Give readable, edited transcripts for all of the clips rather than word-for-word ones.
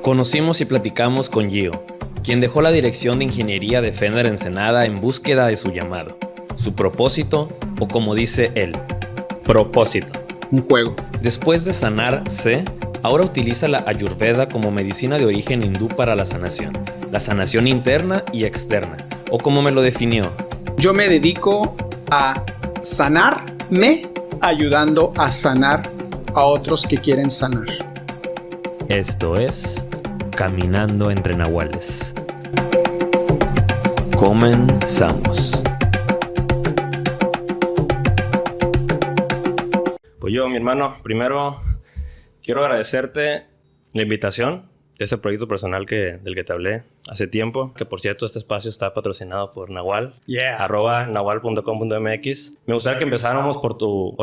Conocimos y platicamos con Gio, quien dejó la dirección de ingeniería de Fender Ensenada en búsqueda de su llamado, su propósito o como dice él, propósito. Un juego. Después de sanar C, ahora utiliza la Ayurveda como medicina de origen hindú para la sanación interna y externa, o como me lo definió. Yo me dedico a sanarme ayudando a sanar a otros que quieren sanar. Esto es Caminando entre Nahuales. Comenzamos. Pues yo, mi hermano, primero quiero agradecerte la invitación de ese proyecto personal del que te hablé hace tiempo, que por cierto este espacio está patrocinado por Nahual, @nahual.com.mx. Me gustaría que empezáramos por tu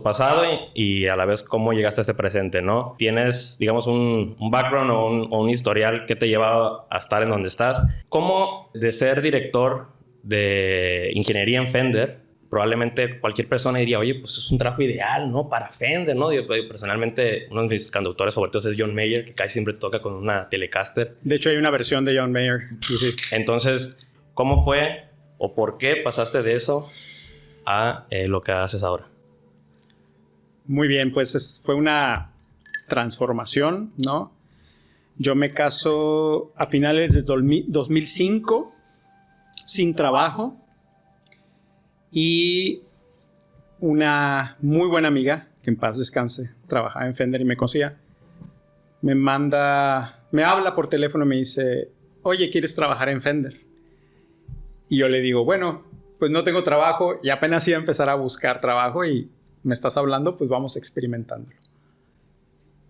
pasado y a la vez cómo llegaste a este presente, ¿no? Tienes, digamos, un background o un historial que te lleva a estar en donde estás. ¿Cómo de ser director de ingeniería en Fender, probablemente cualquier persona diría, oye, pues es un trabajo ideal, ¿no? Para Fender, ¿no? Yo personalmente, uno de mis conductores favoritos es John Mayer, que casi siempre toca con una Telecaster. De hecho, hay una versión de John Mayer. Sí. Entonces, ¿cómo fue o por qué pasaste de eso a lo que haces ahora? Muy bien, pues fue una transformación, ¿no? Yo me caso a finales de 2005, sin trabajo. Y una muy buena amiga, que en paz descanse, trabajaba en Fender y me conocía, me habla por teléfono y me dice, oye, ¿quieres trabajar en Fender? Y yo le digo, bueno, pues no tengo trabajo y apenas iba a empezar a buscar trabajo y me estás hablando, pues vamos experimentándolo.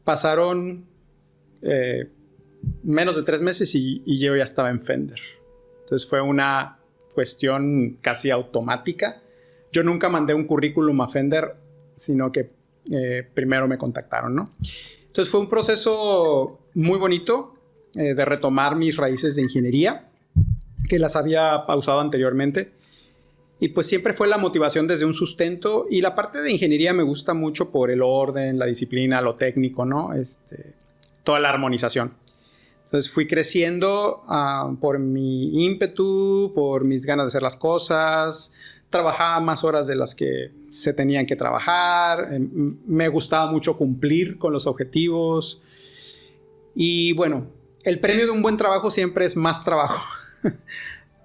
Pasaron menos de 3 meses y yo ya estaba en Fender. Entonces fue una cuestión casi automática. Yo nunca mandé un currículum a Fender, sino que primero me contactaron, ¿no? Entonces fue un proceso muy bonito de retomar mis raíces de ingeniería, que las había pausado anteriormente. Y pues siempre fue la motivación desde un sustento. Y la parte de ingeniería me gusta mucho por el orden, la disciplina, lo técnico, ¿no? Toda la armonización. Entonces fui creciendo por mi ímpetu, por mis ganas de hacer las cosas. Trabajaba más horas de las que se tenían que trabajar. Me gustaba mucho cumplir con los objetivos. Y bueno, el premio de un buen trabajo siempre es más trabajo,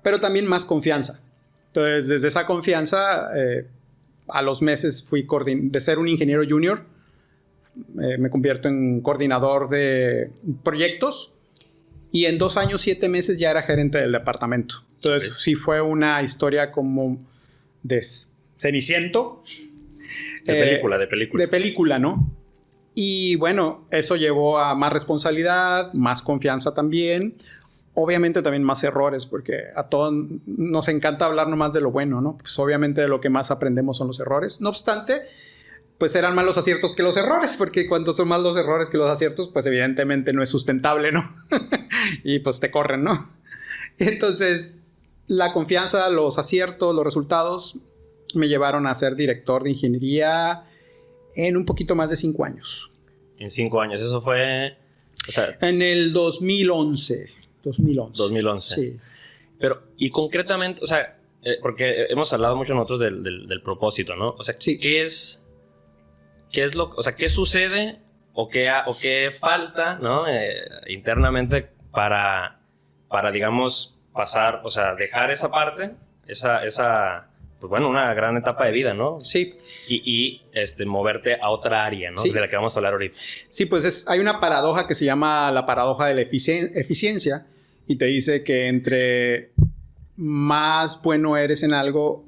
pero también más confianza. Entonces, desde esa confianza, a los meses fui de ser un ingeniero junior, me convierto en coordinador de proyectos. Y en 2 años, 7 meses ya era gerente del departamento. Entonces sí fue una historia como de Ceniciento. De película, ¿no? Y bueno, eso llevó a más responsabilidad, más confianza también. Obviamente también más errores, porque a todos nos encanta hablar nomás de lo bueno, ¿no? Pues obviamente de lo que más aprendemos son los errores. No obstante, pues eran más los aciertos que los errores, porque cuando son más los errores que los aciertos, pues evidentemente no es sustentable, ¿no? Y pues te corren, ¿no? Entonces, la confianza, los aciertos, los resultados me llevaron a ser director de ingeniería en un poquito más de 5 años. En 5 años, eso fue... O sea, en el 2011. 2011. Sí. Pero, y concretamente, o sea, porque hemos hablado mucho nosotros del propósito, ¿no? O sea, sí. ¿Qué es o sea, qué sucede o qué falta, ¿no? Internamente para, digamos, pasar, o sea, dejar esa parte, esa pues bueno, una gran etapa de vida, ¿no? Sí. Y moverte a otra área, ¿no? Sí. De la que vamos a hablar ahorita. Sí, pues hay una paradoja que se llama la paradoja de la eficiencia y te dice que entre más bueno eres en algo,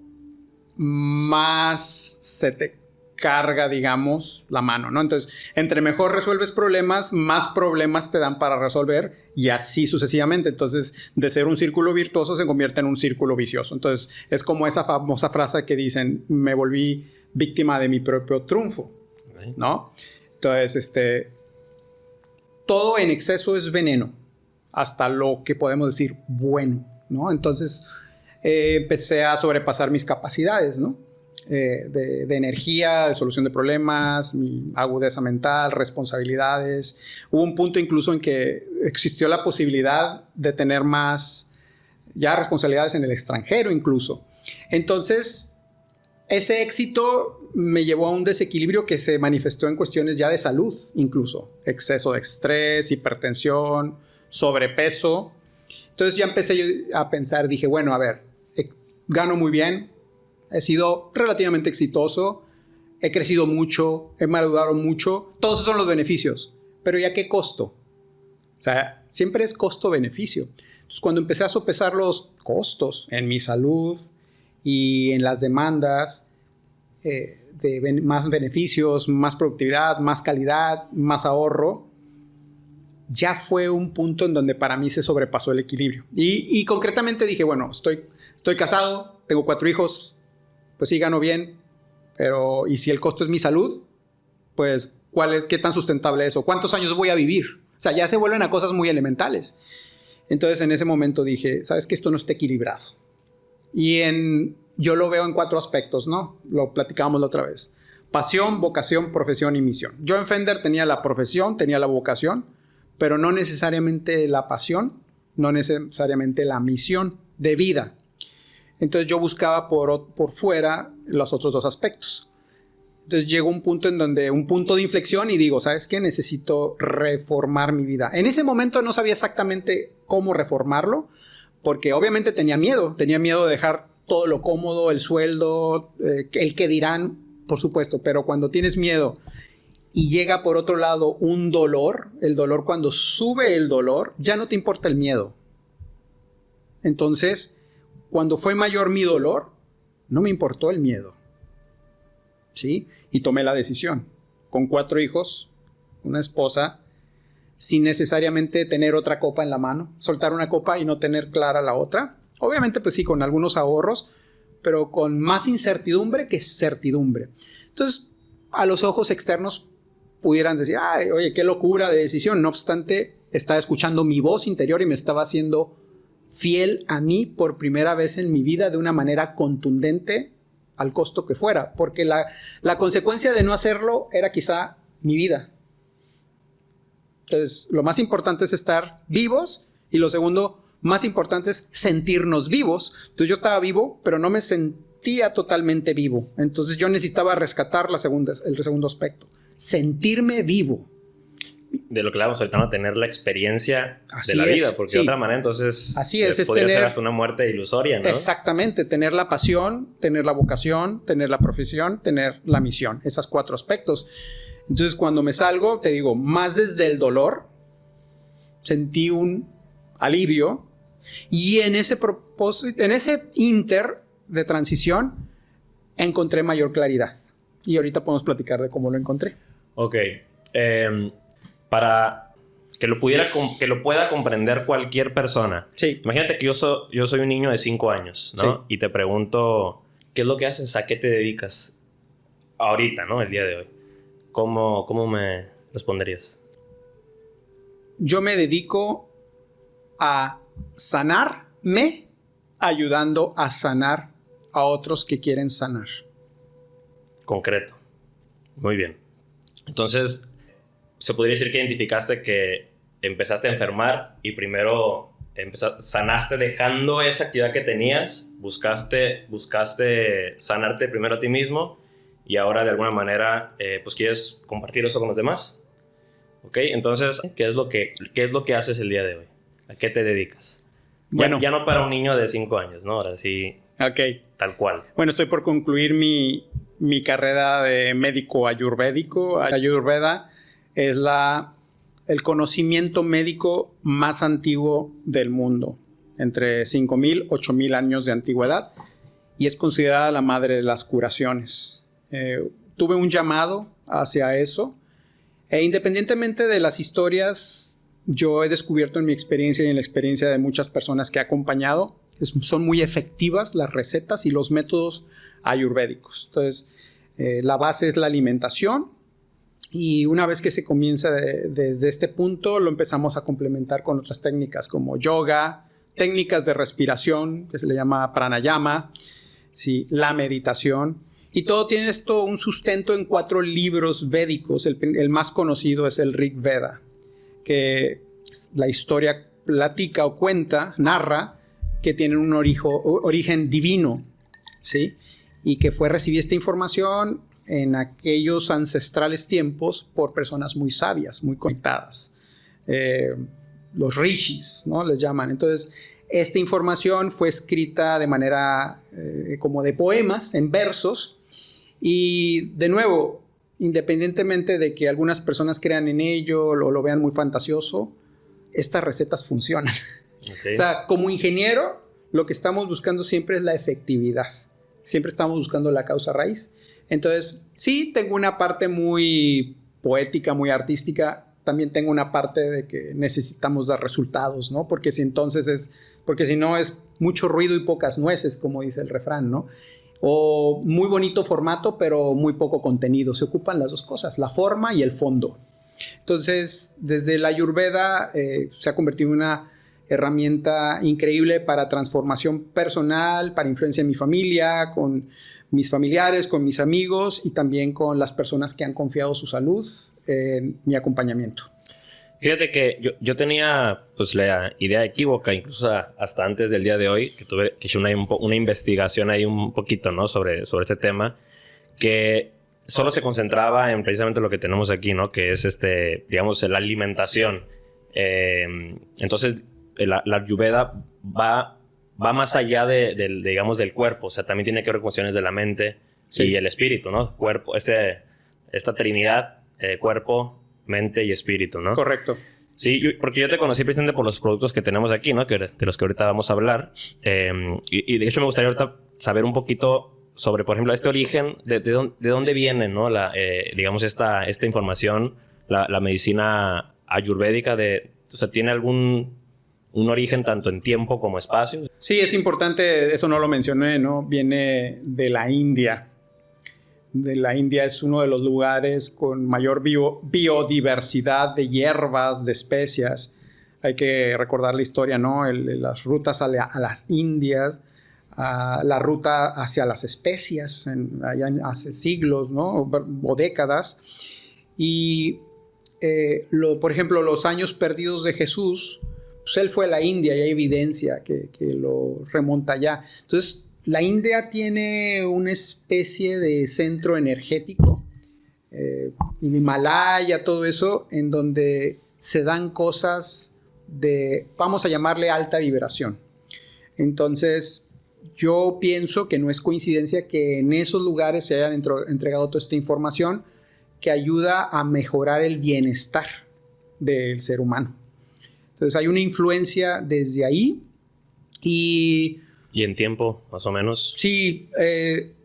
más se te carga, digamos, la mano, ¿no? Entonces, entre mejor resuelves problemas, más problemas te dan para resolver y así sucesivamente. Entonces, de ser un círculo virtuoso se convierte en un círculo vicioso. Entonces, es como esa famosa frase que dicen, me volví víctima de mi propio triunfo, ¿no? Entonces, todo en exceso es veneno, hasta lo que podemos decir bueno, ¿no? Entonces, empecé a sobrepasar mis capacidades, ¿no? de energía, de solución de problemas, mi agudeza mental, responsabilidades. Hubo un punto incluso en que existió la posibilidad de tener más ya responsabilidades en el extranjero incluso. Entonces, ese éxito me llevó a un desequilibrio que se manifestó en cuestiones ya de salud incluso. Exceso de estrés, hipertensión, sobrepeso. Entonces ya empecé a pensar, dije, bueno, a ver, gano muy bien, he sido relativamente exitoso, he crecido mucho, he madurado mucho, todos esos son los beneficios, pero ¿y a qué costo? O sea, siempre es costo-beneficio. Entonces, cuando empecé a sopesar los costos en mi salud y en las demandas de más beneficios, más productividad, más calidad, más ahorro, ya fue un punto en donde para mí se sobrepasó el equilibrio. Y concretamente dije, bueno, estoy casado, tengo 4 hijos, pues sí gano bien, pero ¿y si el costo es mi salud? Pues ¿qué tan sustentable es? ¿O cuántos años voy a vivir? O sea, ya se vuelven a cosas muy elementales. Entonces en ese momento dije, ¿sabes qué? Esto no está equilibrado. Yo lo veo en 4 aspectos, ¿no? Lo platicábamos la otra vez. Pasión, vocación, profesión y misión. Yo en Fender tenía la profesión, tenía la vocación, pero no necesariamente la pasión, no necesariamente la misión de vida. Entonces yo buscaba por fuera los otros 2 aspectos. Entonces llegó un punto un punto de inflexión y digo, ¿sabes qué? Necesito reformar mi vida. En ese momento no sabía exactamente cómo reformarlo, porque obviamente tenía miedo de dejar todo lo cómodo, el sueldo, el que dirán, por supuesto, pero cuando tienes miedo y llega por otro lado un dolor, el dolor, cuando sube el dolor, ya no te importa el miedo. Entonces, cuando fue mayor mi dolor, no me importó el miedo. ¿Sí? Y tomé la decisión. Con 4 hijos, una esposa, sin necesariamente tener otra copa en la mano, soltar una copa y no tener clara la otra. Obviamente, pues sí, con algunos ahorros, pero con más incertidumbre que certidumbre. Entonces, a los ojos externos pudieran decir, ay, oye, qué locura de decisión. No obstante, estaba escuchando mi voz interior y me estaba haciendo fiel a mí por primera vez en mi vida de una manera contundente al costo que fuera, porque la consecuencia de no hacerlo era quizá mi vida. Entonces, lo más importante es estar vivos y lo segundo más importante es sentirnos vivos. Entonces, yo estaba vivo, pero no me sentía totalmente vivo. Entonces, yo necesitaba rescatar el segundo aspecto, sentirme vivo. De lo que le vamos ahorita, ¿no? Tener la experiencia Así de la es, vida, porque sí. de otra manera entonces Así es podría tener, ser hasta una muerte ilusoria, ¿no? Exactamente, tener la pasión, tener la vocación, tener la profesión, tener la misión, esos 4 aspectos. Entonces cuando me salgo, te digo, más desde el dolor, sentí un alivio y en ese propósito, en ese inter de transición, encontré mayor claridad. Y ahorita podemos platicar de cómo lo encontré. Ok. Para que lo pueda comprender cualquier persona. Sí. Imagínate que yo soy un niño de 5 años, ¿no? Sí. Y te pregunto, ¿qué es lo que haces? ¿A qué te dedicas ahorita, ¿no? El día de hoy. ¿Cómo me responderías? Yo me dedico a sanarme ayudando a sanar a otros que quieren sanar. Concreto. Muy bien. Entonces, se podría decir que identificaste que empezaste a enfermar y primero sanaste dejando esa actividad que tenías, buscaste sanarte primero a ti mismo y ahora de alguna manera pues quieres compartir eso con los demás. ¿Ok? Entonces, ¿qué es lo que haces el día de hoy? ¿A qué te dedicas? Bueno, ya no para un niño de 5 años, ¿no? Ahora sí, okay. Tal cual. Bueno, estoy por concluir mi carrera de médico ayurvédico. Ayurveda es el conocimiento médico más antiguo del mundo, entre 5,000 y 8,000 años de antigüedad, y es considerada la madre de las curaciones. Tuve un llamado hacia eso, e independientemente de las historias, yo he descubierto en mi experiencia y en la experiencia de muchas personas que he acompañado, son muy efectivas las recetas y los métodos ayurvédicos. Entonces, la base es la alimentación. Y una vez que se comienza desde este punto, lo empezamos a complementar con otras técnicas como yoga, técnicas de respiración, que se le llama pranayama, sí, la meditación. Y todo tiene esto un sustento en 4 libros védicos. El más conocido es el Rig Veda, que la historia platica o cuenta, narra, que tienen un origen divino, ¿sí? Y que fue recibida esta información en aquellos ancestrales tiempos por personas muy sabias, muy conectadas. Los rishis, ¿no? Les llaman. Entonces, esta información fue escrita de manera como de poemas, en versos. Y de nuevo, independientemente de que algunas personas crean en ello o lo vean muy fantasioso, estas recetas funcionan. Okay. O sea, como ingeniero, lo que estamos buscando siempre es la efectividad. Siempre estamos buscando la causa raíz. Entonces, sí, tengo una parte muy poética, muy artística. También tengo una parte de que necesitamos dar resultados, ¿no? Porque si no es mucho ruido y pocas nueces, como dice el refrán, ¿no? O muy bonito formato, pero muy poco contenido. Se ocupan las dos cosas, la forma y el fondo. Entonces, desde la Ayurveda se ha convertido en una herramienta increíble para transformación personal, para influencia en mi familia, con mis familiares, con mis amigos y también con las personas que han confiado su salud en mi acompañamiento. Fíjate que yo tenía pues la idea equívoca, incluso hasta antes del día de hoy, que hice una investigación ahí un poquito, ¿no? sobre este tema, que solo se concentraba en precisamente lo que tenemos aquí, ¿no? Que es digamos, la alimentación. Entonces, la Ayurveda va más allá digamos, del cuerpo. O sea, también tiene que ver con cuestiones de la mente y el espíritu, ¿no? Cuerpo, esta trinidad, cuerpo, mente y espíritu, ¿no? Correcto. Sí, porque yo te conocí precisamente por los productos que tenemos aquí, ¿no? De los que ahorita vamos a hablar. Y de hecho me gustaría ahorita saber un poquito sobre, por ejemplo, este origen, de dónde viene, ¿no? Digamos, esta información, la medicina ayurvédica, o sea, ¿tiene un origen tanto en tiempo como espacio? Sí, es importante, eso no lo mencioné, ¿no? Viene de la India. La India es uno de los lugares con mayor biodiversidad de hierbas, de especias. Hay que recordar la historia, ¿no? Las rutas a las Indias, la ruta hacia las especias, allá hace siglos, ¿no? O décadas. Y, por ejemplo, los años perdidos de Jesús, pues él fue a la India y hay evidencia que lo remonta allá. Entonces, la India tiene una especie de centro energético, el Himalaya, todo eso, en donde se dan cosas vamos a llamarle alta vibración. Entonces, yo pienso que no es coincidencia que en esos lugares se hayan entregado toda esta información que ayuda a mejorar el bienestar del ser humano. Entonces, hay una influencia desde ahí ¿Y en tiempo, más o menos? Sí,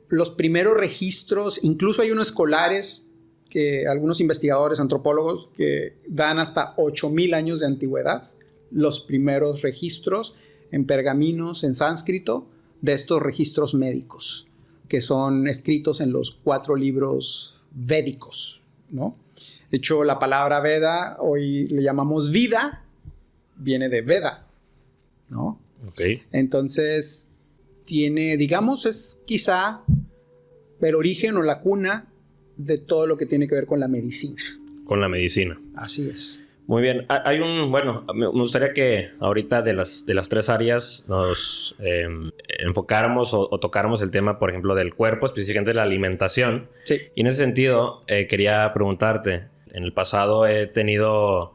los primeros registros, incluso hay unos escolares, que algunos investigadores, antropólogos, que dan hasta 8,000 años de antigüedad, los primeros registros en pergaminos, en sánscrito, de estos registros médicos, que son escritos en los 4 libros védicos, ¿no? De hecho, la palabra Veda, hoy le llamamos vida, viene de Veda, ¿no? Okay. Entonces, digamos, es quizá el origen o la cuna de todo lo que tiene que ver con la medicina. Con la medicina. Así es. Muy bien. Me gustaría que ahorita de las 3 áreas nos enfocáramos o tocáramos el tema, por ejemplo, del cuerpo, específicamente la alimentación. Sí. Y en ese sentido, quería preguntarte, en el pasado he tenido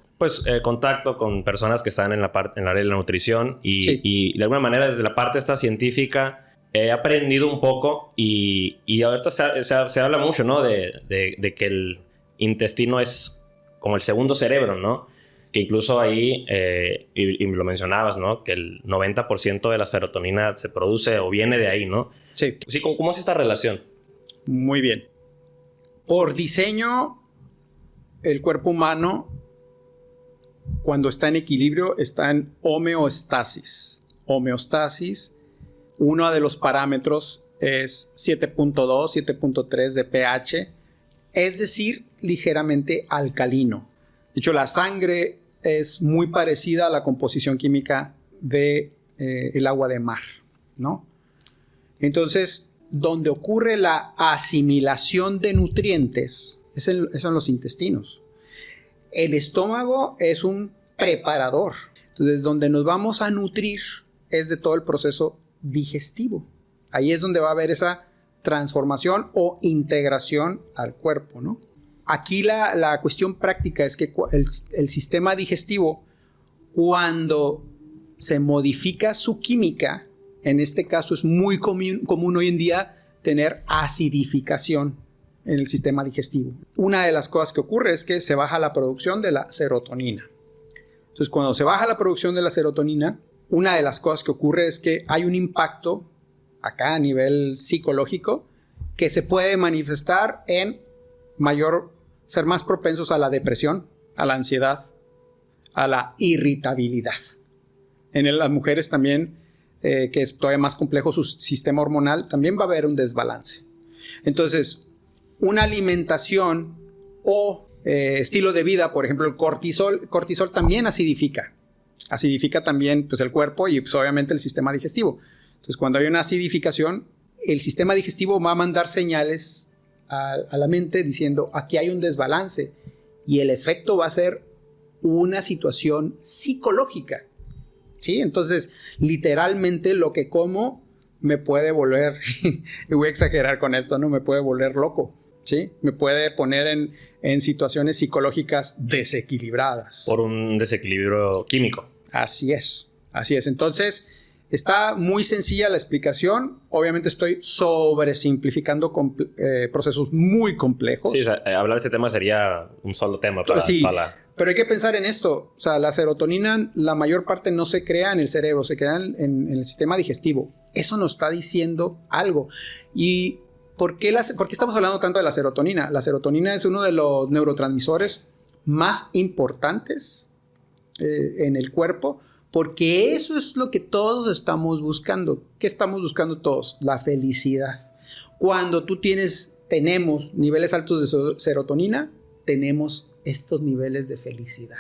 contacto con personas que están en el área de la nutrición y de alguna manera desde la parte esta científica he aprendido un poco y ahorita se habla mucho, ¿no? de que el intestino es como el segundo cerebro, ¿no? Que incluso ahí, y lo mencionabas, ¿no? Que el 90% de la serotonina se produce o viene de ahí, ¿no? Sí. Sí, ¿cómo es esta relación? Muy bien. Por diseño, el cuerpo humano, cuando está en equilibrio, está en homeostasis. Homeostasis, uno de los parámetros es 7.2, 7.3 de pH, es decir, ligeramente alcalino. De hecho, la sangre es muy parecida a la composición química de el agua de mar, ¿no? Entonces, donde ocurre la asimilación de nutrientes son los intestinos. El estómago es un preparador. Entonces, donde nos vamos a nutrir es de todo el proceso digestivo. Ahí es donde va a haber esa transformación o integración al cuerpo, ¿no? Aquí la cuestión práctica es que el sistema digestivo, cuando se modifica su química, en este caso es muy común hoy en día tener acidificación en el sistema digestivo. Una de las cosas que ocurre es que se baja la producción de la serotonina. Entonces, cuando se baja la producción de la serotonina, una de las cosas que ocurre es que hay un impacto acá a nivel psicológico que se puede manifestar en ser más propensos a la depresión, a la ansiedad, a la irritabilidad. En las mujeres también, que es todavía más complejo su sistema hormonal, también va a haber un desbalance. Entonces, una alimentación o estilo de vida, por ejemplo, el cortisol también acidifica también pues, el cuerpo y pues, obviamente el sistema digestivo. Entonces, cuando hay una acidificación, el sistema digestivo va a mandar señales a la mente diciendo aquí hay un desbalance y el efecto va a ser una situación psicológica, ¿sí? Entonces, literalmente lo que como me puede volver, y voy a exagerar con esto, ¿no? Me puede volver loco, ¿sí? Me puede poner en situaciones psicológicas desequilibradas. Por un desequilibrio químico. Así es. Entonces, está muy sencilla la explicación. Obviamente estoy sobresimplificando procesos muy complejos. Sí, o sea, hablar de este tema sería un solo tema para pero hay que pensar en esto. O sea, la serotonina, la mayor parte no se crea en el cerebro, se crea en el sistema digestivo. Eso nos está diciendo algo. ¿Y por qué estamos hablando tanto de la serotonina? La serotonina es uno de los neurotransmisores más importantes en el cuerpo, porque eso es lo que todos estamos buscando. ¿Qué estamos buscando todos? La felicidad. Cuando tenemos niveles altos de serotonina, tenemos estos niveles de felicidad.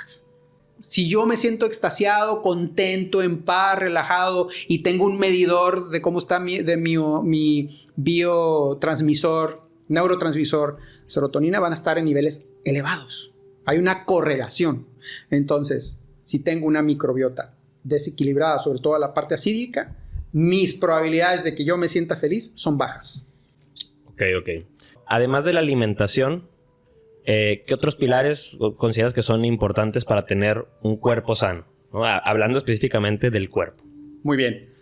Si yo me siento extasiado, contento, en paz, relajado y tengo un medidor de cómo está mi neurotransmisor, serotonina, van a estar en niveles elevados. Hay una correlación. Entonces, si tengo una microbiota desequilibrada, sobre todo la parte acídica, mis probabilidades de que yo me sienta feliz son bajas. Ok. Además de la alimentación, ¿qué otros pilares consideras que son importantes para tener un cuerpo sano? ¿No? Hablando específicamente del cuerpo. Muy bien.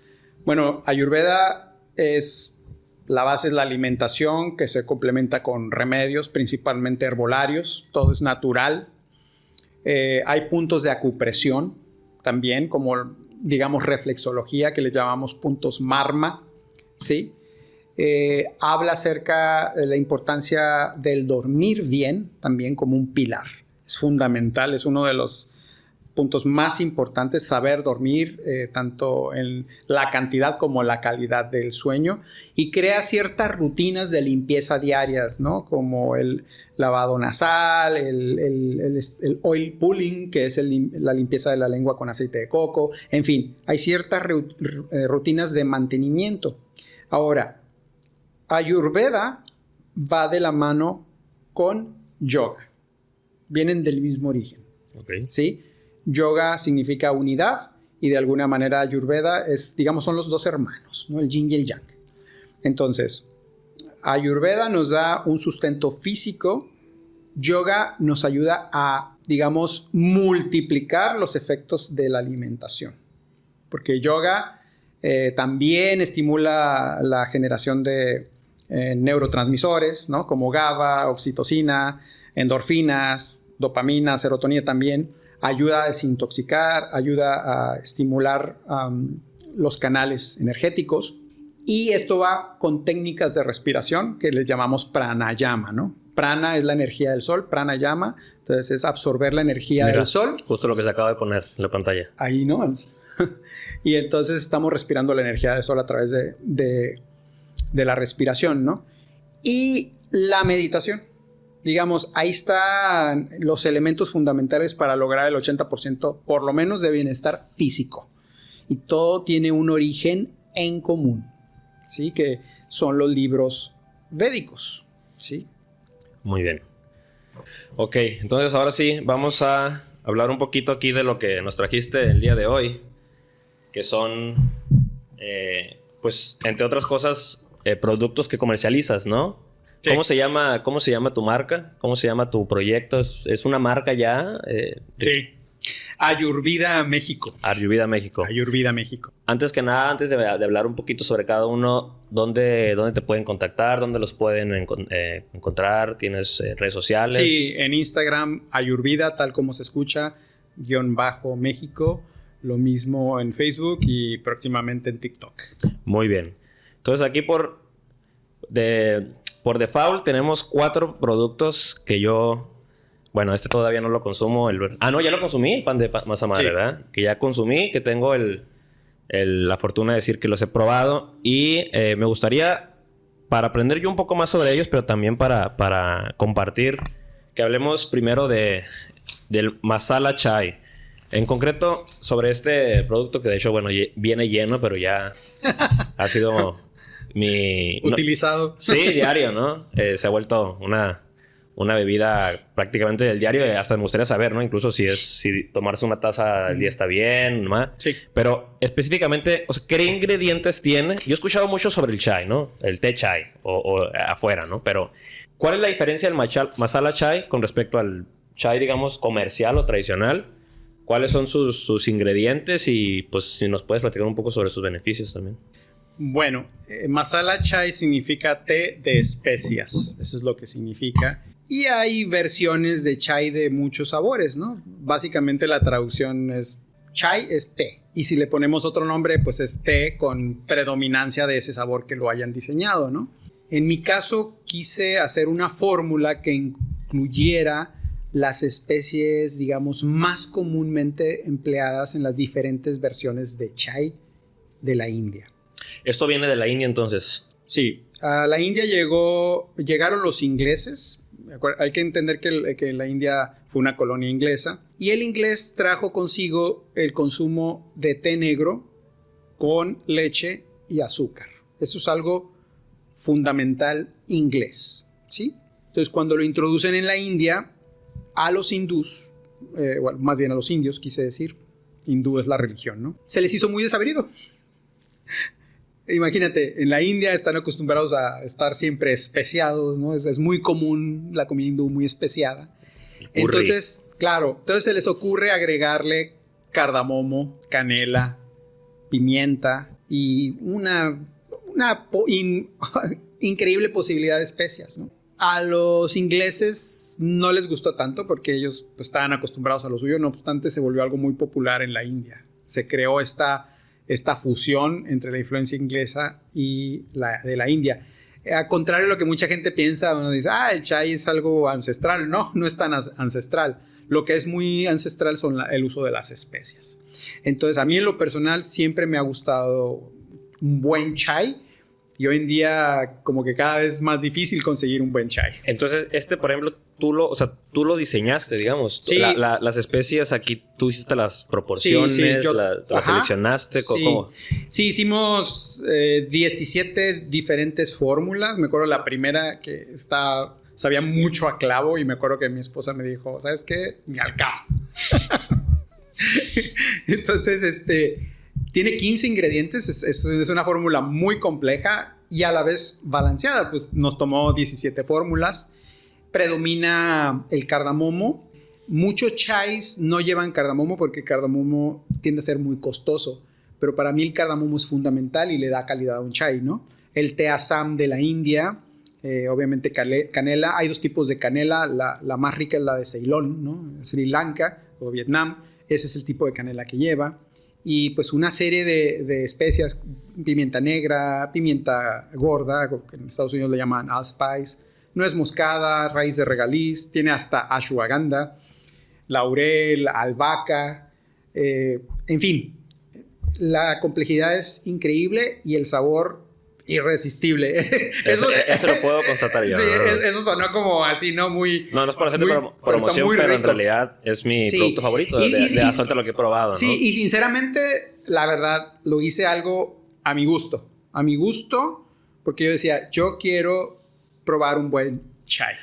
Bueno, Ayurveda la base es la alimentación que se complementa con remedios, principalmente herbolarios. Todo es natural. Hay puntos de acupresión también, como digamos reflexología, que le llamamos puntos Marma, ¿sí? Habla acerca de la importancia del dormir bien, también como un pilar. Es fundamental, es uno de los puntos más importantes, saber dormir, tanto en la cantidad como la calidad del sueño, y crea ciertas rutinas de limpieza diarias, ¿no? Como el lavado nasal, el oil pulling, que es la limpieza de la lengua con aceite de coco. En fin, hay ciertas rutinas de mantenimiento. Ahora, Ayurveda va de la mano con yoga. Vienen del mismo origen. Okay. ¿Sí? Yoga significa unidad y de alguna manera Ayurveda son los dos hermanos, ¿no? El yin y el yang. Entonces, Ayurveda nos da un sustento físico. Yoga nos ayuda a, multiplicar los efectos de la alimentación. Porque yoga también estimula la generación de neurotransmisores, ¿no? Como GABA, oxitocina, endorfinas, dopamina, serotonina también. Ayuda a desintoxicar, ayuda a estimular los canales energéticos. Y esto va con técnicas de respiración que les llamamos pranayama, ¿no? Prana es la energía del sol, pranayama, entonces es absorber la energía del sol. Justo lo que se acaba de poner en la pantalla. Ahí, ¿no? Y entonces estamos respirando la energía del sol a través de la respiración, ¿no? Y la meditación. Ahí están los elementos fundamentales para lograr el 80% por lo menos de bienestar físico. Y todo tiene un origen en común. ¿sí? Que son los libros védicos, ¿sí? Muy bien. Ok, entonces ahora sí, vamos a hablar un poquito aquí de lo que nos trajiste el día de hoy, que son, pues, entre otras cosas, productos que comercializas, ¿no? Sí. ¿Cómo se llama tu marca? ¿Cómo se llama tu proyecto? ¿Es una marca ya? Sí. Ayurveda México. Ayurveda México. Ayurveda México. Antes que nada, antes de hablar un poquito sobre cada uno, ¿dónde te pueden contactar? ¿Dónde los pueden encontrar? ¿Tienes redes sociales? Sí, en Instagram, Ayurveda, tal como se escucha, _México. Lo mismo en Facebook y próximamente en TikTok. Muy bien. Entonces aquí por default tenemos 4 productos que yo... Bueno, este todavía no lo consumo. No, ya lo consumí, el pan de masa madre, sí. ¿Verdad? Que ya consumí, que tengo la fortuna de decir que los he probado. Y me gustaría, para aprender yo un poco más sobre ellos, pero también para compartir, que hablemos primero del masala chai. En concreto, sobre este producto que de hecho, bueno, viene lleno, pero ya ha sido utilizado. Sí, diario, ¿no? Se ha vuelto una bebida prácticamente del diario. Hasta me gustaría saber, ¿no? Incluso si tomarse una taza al día está bien, ¿no? Sí. Pero específicamente, o sea, ¿qué ingredientes tiene? Yo he escuchado mucho sobre el chai, ¿no? El té chai o afuera, ¿no? Pero ¿cuál es la diferencia del masala chai con respecto al chai, digamos, comercial o tradicional? ¿Cuáles son sus ingredientes? Y pues si nos puedes platicar un poco sobre sus beneficios también. Bueno, masala chai significa té de especias. Eso es lo que significa. Y hay versiones de chai de muchos sabores, ¿no? Básicamente la traducción es chai es té. Y si le ponemos otro nombre, pues es té con predominancia de ese sabor que lo hayan diseñado, ¿no? En mi caso, quise hacer una fórmula que incluyera las especies, digamos, más comúnmente empleadas en las diferentes versiones de chai de la India. ¿Esto viene de la India entonces? Sí. A la India llegaron los ingleses. Hay que entender que la India fue una colonia inglesa. Y el inglés trajo consigo el consumo de té negro con leche y azúcar. Eso es algo fundamental inglés, ¿sí? Entonces, cuando lo introducen en la India, a los hindús, bueno, más bien a los indios, quise decir, hindú es la religión, ¿no? Se les hizo muy desabrido. Imagínate, en la India están acostumbrados a estar siempre especiados, ¿no? Es muy común la comida hindú muy especiada. Entonces, claro, se les ocurre agregarle cardamomo, canela, pimienta y una increíble posibilidad de especias, ¿no? A los ingleses no les gustó tanto porque ellos pues, estaban acostumbrados a lo suyo. No obstante, se volvió algo muy popular en la India. Se creó esta fusión entre la influencia inglesa y de la India. A contrario de lo que mucha gente piensa, uno dice, el chai es algo ancestral. No, no es tan ancestral. Lo que es muy ancestral son el uso de las especias. Entonces, a mí en lo personal siempre me ha gustado un buen chai. Y hoy en día como que cada vez es más difícil conseguir un buen chai. Entonces, por ejemplo, tú lo diseñaste, digamos. Sí. Las especias aquí, tú hiciste las proporciones, sí, las seleccionaste. Sí. ¿Cómo? Sí, hicimos 17 diferentes fórmulas. Me acuerdo la primera que sabía mucho a clavo y me acuerdo que mi esposa me dijo, ¿sabes qué? Ni al caso. Entonces, tiene 15 ingredientes, es una fórmula muy compleja y a la vez balanceada. Pues nos tomó 17 fórmulas. Predomina el cardamomo. Muchos chais no llevan cardamomo porque el cardamomo tiende a ser muy costoso. Pero para mí el cardamomo es fundamental y le da calidad a un chai, ¿no? El té Assam de la India, obviamente canela. Hay 2 tipos de canela. La más rica es la de Ceilón, ¿no? Sri Lanka o Vietnam. Ese es el tipo de canela que lleva. Y pues una serie de especias, pimienta negra, pimienta gorda, que en Estados Unidos le llaman allspice, nuez moscada, raíz de regaliz, tiene hasta ashwagandha, laurel, albahaca, en fin. La complejidad es increíble y el sabor irresistible. Eso lo puedo constatar yo. Sí, eso sonó como así, ¿no? No es para hacer promoción, pero en realidad es mi producto favorito de hasta lo que he probado, ¿no? Sí, y sinceramente, la verdad, lo hice algo a mi gusto. a mi gusto, porque yo decía, yo quiero probar un buen chai.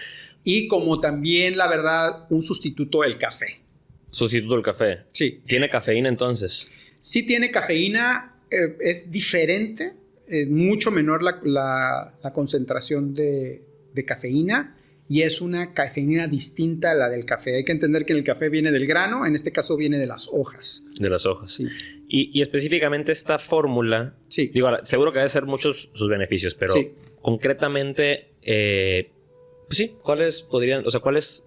Y como también, la verdad, un sustituto del café. Sustituto del café. Sí. ¿Tiene cafeína entonces? Sí tiene cafeína, es diferente, es mucho menor la concentración de cafeína y es una cafeína distinta a la del café. Hay que entender que el café viene del grano, en este caso viene de las hojas. De las hojas. Sí. Y específicamente esta fórmula, Sí. digo, seguro que debe ser muchos sus beneficios, pero Sí. concretamente, pues sí, ¿cuáles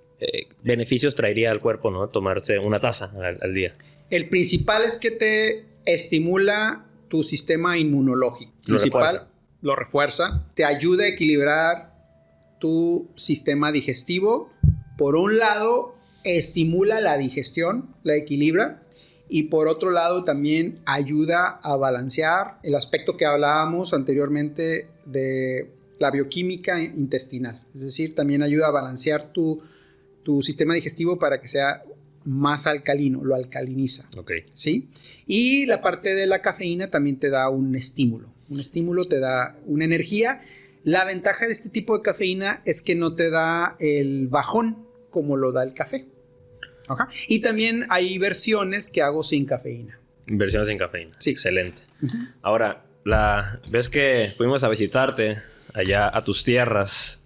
beneficios traería al cuerpo, ¿no? Tomarse una taza al día? El principal es que te estimula tu sistema inmunológico. Lo refuerza. Te ayuda a equilibrar tu sistema digestivo. Por un lado, estimula la digestión, la equilibra. Y por otro lado, también ayuda a balancear el aspecto que hablábamos anteriormente de la bioquímica intestinal. Es decir, también ayuda a balancear tu sistema digestivo para que sea más alcalino, lo alcaliniza. Ok. ¿Sí? Y la parte de la cafeína también te da un estímulo. Un estímulo te da una energía. La ventaja de este tipo de cafeína es que no te da el bajón como lo da el café. Ajá. Y también hay versiones que hago sin cafeína. Versiones sin cafeína. Sí. Excelente. Ahora, la vez que fuimos a visitarte allá a tus tierras,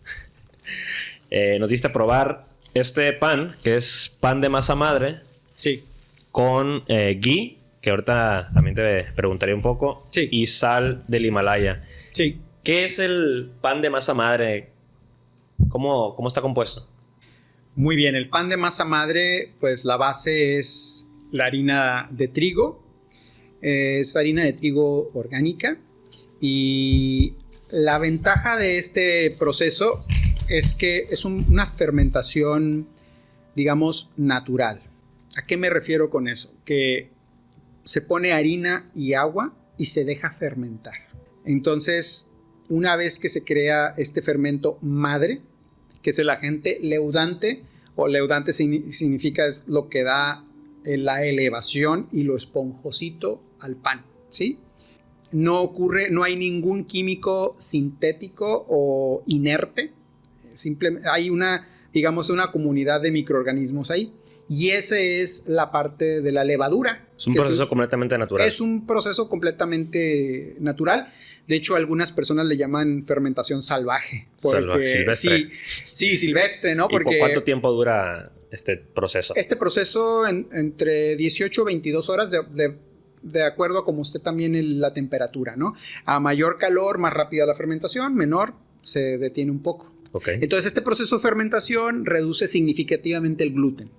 nos diste a probar este pan, que es pan de masa madre. Sí. Con ghee, que ahorita también te preguntaré un poco. Sí. Y sal del Himalaya. Sí. ¿Qué es el pan de masa madre? ¿Cómo está compuesto? Muy bien, el pan de masa madre, pues la base es la harina de trigo. Es harina de trigo orgánica. Y la ventaja de este proceso es que es una fermentación, digamos, natural. ¿A qué me refiero con eso? Que se pone harina y agua y se deja fermentar. Entonces, una vez que se crea este fermento madre, que es el agente leudante, o leudante significa es lo que da la elevación y lo esponjosito al pan, ¿sí? No hay ningún químico sintético o inerte. Simplemente hay una comunidad de microorganismos ahí. Y esa es la parte de la levadura. Es un proceso completamente natural. Es un proceso completamente natural. De hecho, algunas personas le llaman fermentación salvaje. Silvestre. Sí, silvestre, ¿no? ¿Y por cuánto tiempo dura este proceso? Este proceso entre 18 y 22 horas de acuerdo a cómo esté también la temperatura, ¿no? A mayor calor, más rápida la fermentación, menor, se detiene un poco. Okay. Entonces, este proceso de fermentación reduce significativamente el gluten.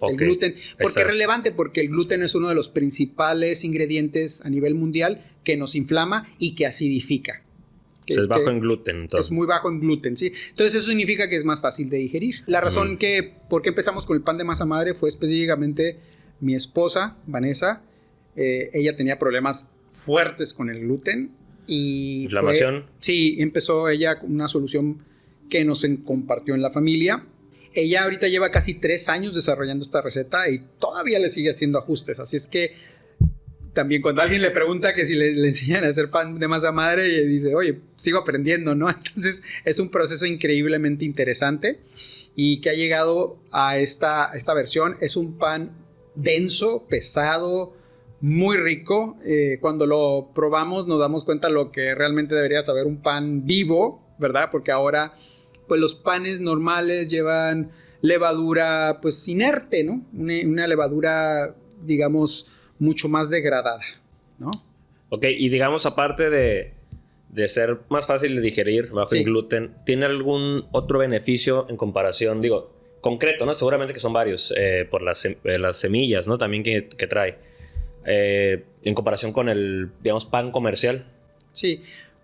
Okay. El gluten. ¿Por qué es relevante? Porque el gluten es uno de los principales ingredientes a nivel mundial que nos inflama y que acidifica. Es bajo en gluten, entonces. Es muy bajo en gluten, sí. Entonces, eso significa que es más fácil de digerir. La razón por qué empezamos con el pan de masa madre fue específicamente mi esposa, Vanessa. Ella tenía problemas fuertes con el gluten. Y ¿inflamación? Sí, empezó ella con una solución que nos compartió en la familia. Ella ahorita lleva casi 3 años desarrollando esta receta y todavía le sigue haciendo ajustes. Así es que también cuando alguien le pregunta que si le enseñan a hacer pan de masa madre, ella dice, oye, sigo aprendiendo, ¿no? Entonces es un proceso increíblemente interesante y que ha llegado a esta versión. Es un pan denso, pesado, muy rico. Cuando lo probamos nos damos cuenta lo que realmente debería saber un pan vivo, ¿verdad? Porque ahora pues los panes normales llevan levadura pues inerte, ¿no? Una levadura, digamos, mucho más degradada, ¿no? Ok, y digamos, aparte de ser más fácil de digerir bajo en gluten, ¿tiene algún otro beneficio en comparación? Digo, concreto, ¿no? Seguramente que son varios, por las semillas, ¿no? También que trae. En comparación con el, digamos, pan comercial. Sí.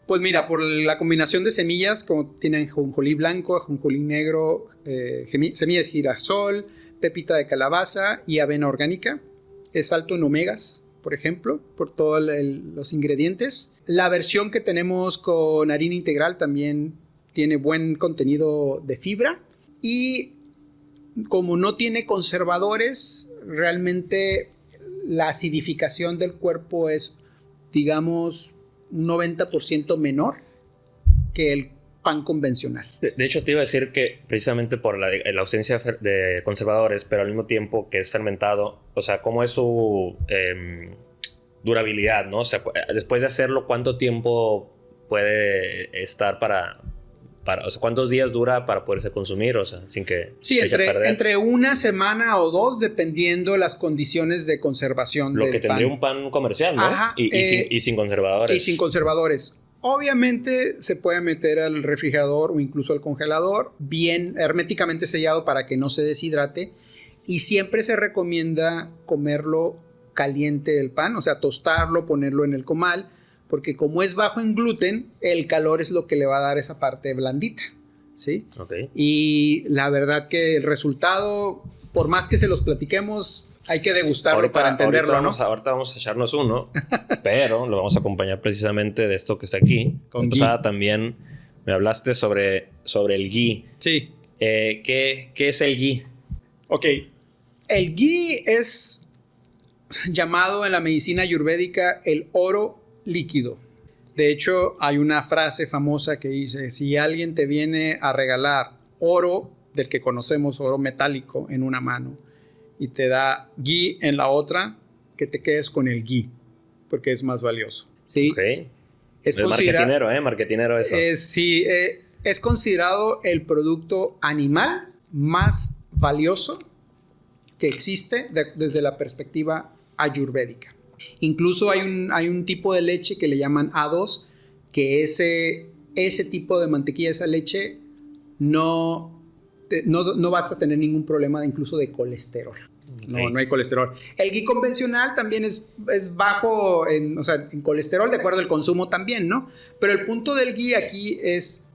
Pues mira, por la combinación de semillas, como tienen ajonjolí blanco, ajonjolí negro, semillas de girasol, pepita de calabaza y avena orgánica. Es alto en omegas, por ejemplo, por todos los ingredientes. La versión que tenemos con harina integral también tiene buen contenido de fibra. Y como no tiene conservadores, realmente la acidificación del cuerpo es, digamos, un 90% menor que el pan convencional. De hecho, te iba a decir que precisamente por la ausencia de conservadores, pero al mismo tiempo que es fermentado, o sea, ¿cómo es su durabilidad, no? O sea, después de hacerlo, ¿cuánto tiempo puede estar o sea, ¿cuántos días dura para poderse consumir? O sea, sin que sí, entre una semana o dos, dependiendo las condiciones de conservación lo del que tendría pan. un pan comercial, ¿no? Ajá, y sin conservadores. Y sin conservadores. Obviamente se puede meter al refrigerador o incluso al congelador, bien herméticamente sellado para que no se deshidrate. Y siempre se recomienda comerlo caliente el pan, o sea, tostarlo, ponerlo en el comal, porque como es bajo en gluten, el calor es lo que le va a dar esa parte blandita, ¿sí? Okay. Y la verdad que el resultado, por más que se los platiquemos, hay que degustarlo para entenderlo, ahorita vamos a echarnos uno, pero lo vamos a acompañar precisamente de esto que está aquí. Con pasada también me hablaste sobre el ghee. Sí. ¿Qué es el ghee? Ok. El ghee es llamado en la medicina ayurvédica el oro líquido. De hecho, hay una frase famosa que dice: si alguien te viene a regalar oro, del que conocemos, oro metálico, en una mano, y te da ghee en la otra, que te quedes con el ghee, porque es más valioso. ¿Sí? Okay. Es marketinero eso. Sí, es considerado el producto animal más valioso que existe desde la perspectiva ayurvédica. Incluso hay un tipo de leche que le llaman A2, que ese tipo de mantequilla, esa leche, no vas a tener ningún problema incluso de colesterol. Okay. No hay colesterol. El ghee convencional también es bajo en colesterol, de acuerdo al consumo también, ¿no? Pero el punto del ghee aquí es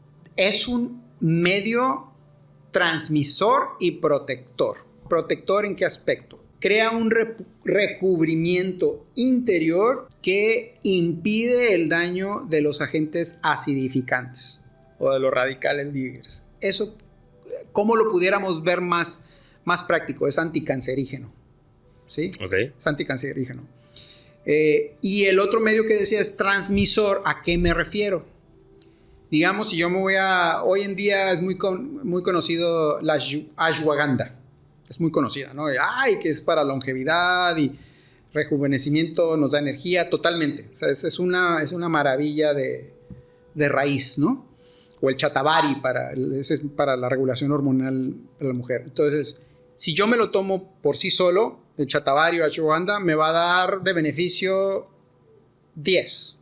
un medio transmisor y protector. ¿Protector en qué aspecto? Crea un recubrimiento interior que impide el daño de los agentes acidificantes o de los radicales libres. Eso, ¿cómo lo pudiéramos ver más práctico? Es anticancerígeno, ¿sí? Okay. Es anticancerígeno. Y el otro medio que decía es transmisor. ¿A qué me refiero? Digamos, si yo me voy hoy en día es muy conocido la ashwagandha. Es muy conocida, ¿no? Que es para longevidad y rejuvenecimiento, nos da energía totalmente. O sea, es una maravilla de raíz, ¿no? O el chatavari, ese es para la regulación hormonal de la mujer. Entonces, si yo me lo tomo por sí solo, el chatavari o ashwagandha me va a dar de beneficio 10.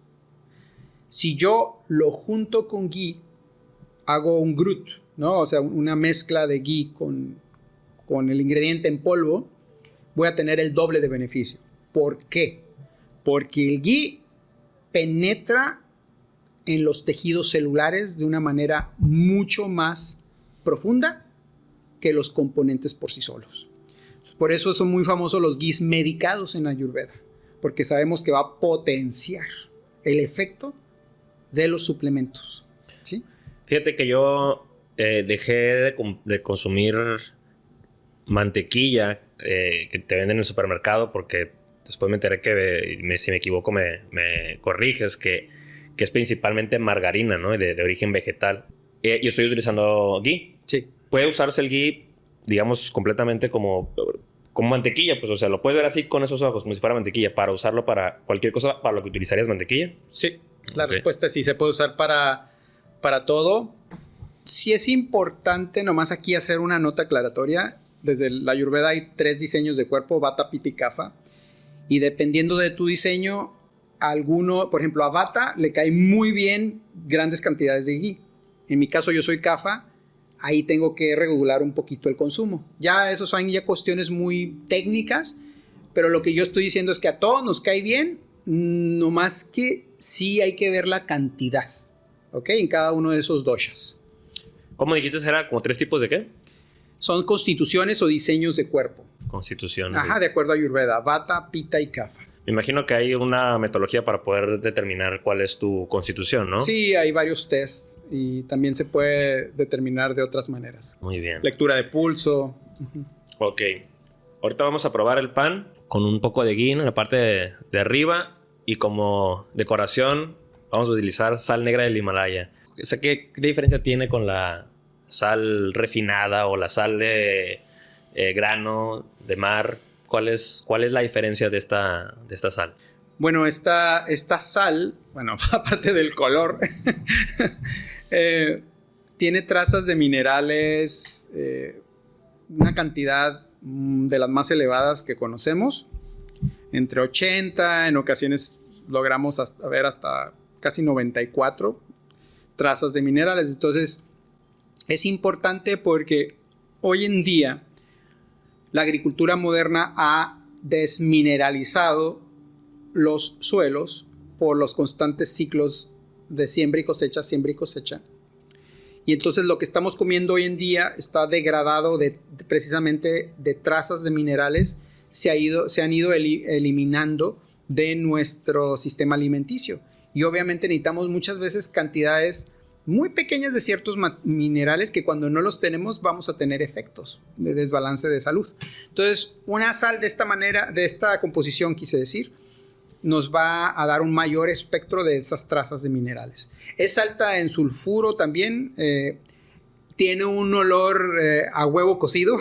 Si yo lo junto con ghee, hago un grut, ¿no? O sea, una mezcla de ghee con el ingrediente en polvo, voy a tener el doble de beneficio. ¿Por qué? Porque el ghee penetra en los tejidos celulares de una manera mucho más profunda que los componentes por sí solos. Por eso son muy famosos los ghees medicados en Ayurveda, porque sabemos que va a potenciar el efecto de los suplementos, ¿sí? Fíjate que yo dejé de consumir mantequilla que te venden en el supermercado, porque después me enteré que, si me equivoco me corriges, que es principalmente margarina, ¿no? De origen vegetal. Yo estoy utilizando ghee. Sí. Puede usarse el ghee, digamos, completamente como mantequilla, pues, o sea, lo puedes ver así con esos ojos, como si fuera mantequilla, para usarlo para cualquier cosa, para lo que utilizarías mantequilla. Sí, la respuesta es sí, se puede usar para todo. Sí es importante nomás aquí hacer una nota aclaratoria. Desde la Ayurveda hay 3 diseños de cuerpo: Vata, Pitta y Kapha. Y dependiendo de tu diseño, por ejemplo, a Vata le cae muy bien grandes cantidades de ghee. En mi caso, yo soy Kapha. Ahí tengo que regular un poquito el consumo. Ya esos son ya cuestiones muy técnicas, pero lo que yo estoy diciendo es que a todos nos cae bien, nomás que sí hay que ver la cantidad, ¿ok? En cada uno de esos doshas. ¿Cómo dijiste? ¿Era como 3 tipos de qué? Son constituciones o diseños de cuerpo. Constitución. Ajá, de acuerdo a Ayurveda. Vata, Pitta y Kapha. Me imagino que hay una metodología para poder determinar cuál es tu constitución, ¿no? Sí, hay varios tests y también se puede determinar de otras maneras. Muy bien. Lectura de pulso. Ok. Ahorita vamos a probar el pan con un poco de ghee en la parte de arriba, y como decoración vamos a utilizar sal negra del Himalaya. O sea, ¿qué diferencia tiene con la sal refinada o la sal de grano de mar? ¿Cuál es la diferencia de esta sal? Bueno, esta sal, bueno, aparte del color, tiene trazas de minerales, una cantidad de las más elevadas que conocemos, entre 80, en ocasiones logramos ver hasta casi 94 trazas de minerales. Entonces, es importante porque hoy en día la agricultura moderna ha desmineralizado los suelos por los constantes ciclos de siembra y cosecha. Y entonces lo que estamos comiendo hoy en día está degradado precisamente de trazas de minerales, se han ido eliminando de nuestro sistema alimenticio. Y obviamente necesitamos muchas veces cantidades muy pequeñas de ciertos minerales que cuando no los tenemos vamos a tener efectos de desbalance de salud. Entonces, una sal de esta manera, de esta composición, quise decir, nos va a dar un mayor espectro de esas trazas de minerales. Es alta en sulfuro también, tiene un olor a huevo cocido,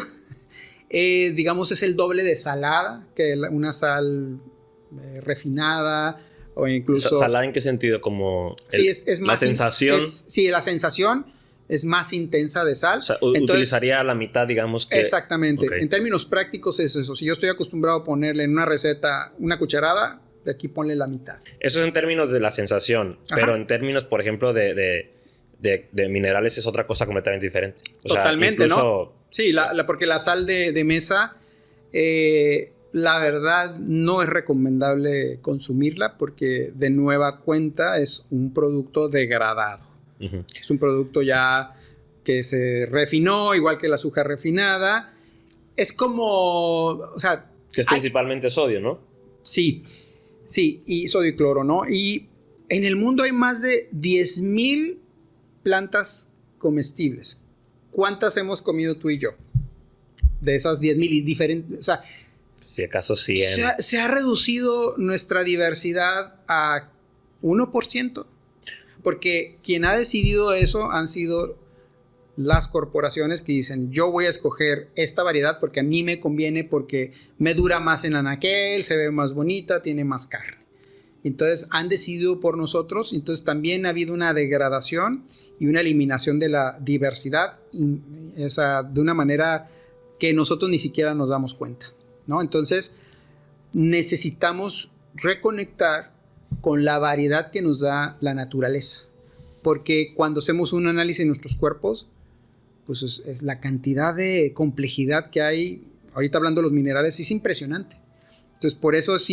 digamos es el doble de salada que una sal refinada o incluso... ¿Salada en qué sentido? Como sí, es más la sensación... sí, la sensación es más intensa de sal. O sea, utilizaría la mitad, digamos que... Exactamente. Okay. En términos prácticos es eso. Si yo estoy acostumbrado a ponerle en una receta una cucharada, de aquí ponle la mitad. Eso es en términos de la sensación. Ajá. Pero en términos, por ejemplo, de minerales es otra cosa completamente diferente. O totalmente, sea, incluso... ¿no? Sí, porque la sal de mesa, la verdad, no es recomendable consumirla porque de nueva cuenta es un producto degradado. Uh-huh. Es un producto ya que se refinó, igual que el azúcar refinada. Es como, o sea... Que es principalmente sodio, ¿no? Sí, y sodio y cloro, ¿no? Y en el mundo hay más de 10,000 plantas comestibles. ¿Cuántas hemos comido tú y yo? De esas 10,000 y diferentes, o sea... Si acaso 100. Se ha reducido nuestra diversidad a 1%. Porque quien ha decidido eso han sido las corporaciones que dicen, yo voy a escoger esta variedad porque a mí me conviene, porque me dura más en anaquel, se ve más bonita, tiene más carne. Entonces han decidido por nosotros. Entonces también ha habido una degradación y una eliminación de la diversidad, o sea, de una manera que nosotros ni siquiera nos damos cuenta, ¿no? Entonces necesitamos reconectar con la variedad que nos da la naturaleza, porque cuando hacemos un análisis de nuestros cuerpos, pues es la cantidad de complejidad que hay, ahorita hablando de los minerales, es impresionante. Entonces por eso es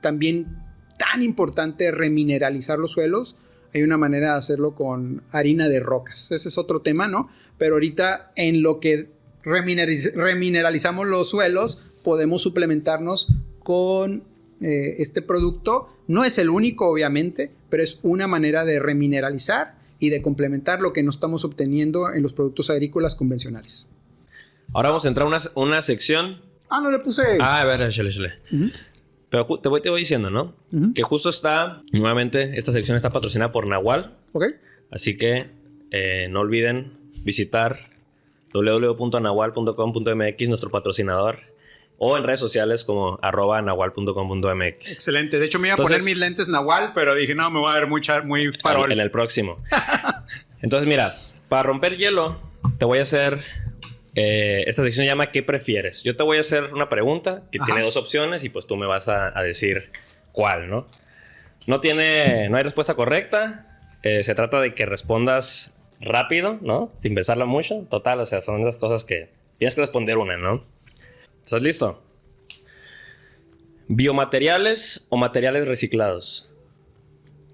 también tan importante remineralizar los suelos. Hay una manera de hacerlo con harina de rocas, ese es otro tema, ¿no? Pero ahorita en lo que remineralizamos los suelos, podemos suplementarnos con este producto. No es el único, obviamente, pero es una manera de remineralizar y de complementar lo que no estamos obteniendo en los productos agrícolas convencionales. Ahora vamos a entrar a una sección. No le puse. A ver, échale. Uh-huh. Pero te voy diciendo, ¿no? Uh-huh. Que justo nuevamente, esta sección está patrocinada por Nahual. Ok. Así que no olviden visitar www.nahual.com.mx, nuestro patrocinador, o en redes sociales como @nahual.com.mx. Excelente. De hecho, me iba a poner mis lentes Nahual, pero dije, no, me voy a ver muy farol. En el próximo. Entonces, mira, para romper hielo, te voy a hacer... esta sección se llama ¿Qué prefieres? Yo te voy a hacer una pregunta que tiene dos opciones y pues tú me vas a decir cuál, ¿no? No hay respuesta correcta. Se trata de que respondas rápido, ¿no? Sin pensarla mucho. Total, o sea, son esas cosas que tienes que responder una, ¿no? ¿Estás listo? ¿Biomateriales o materiales reciclados?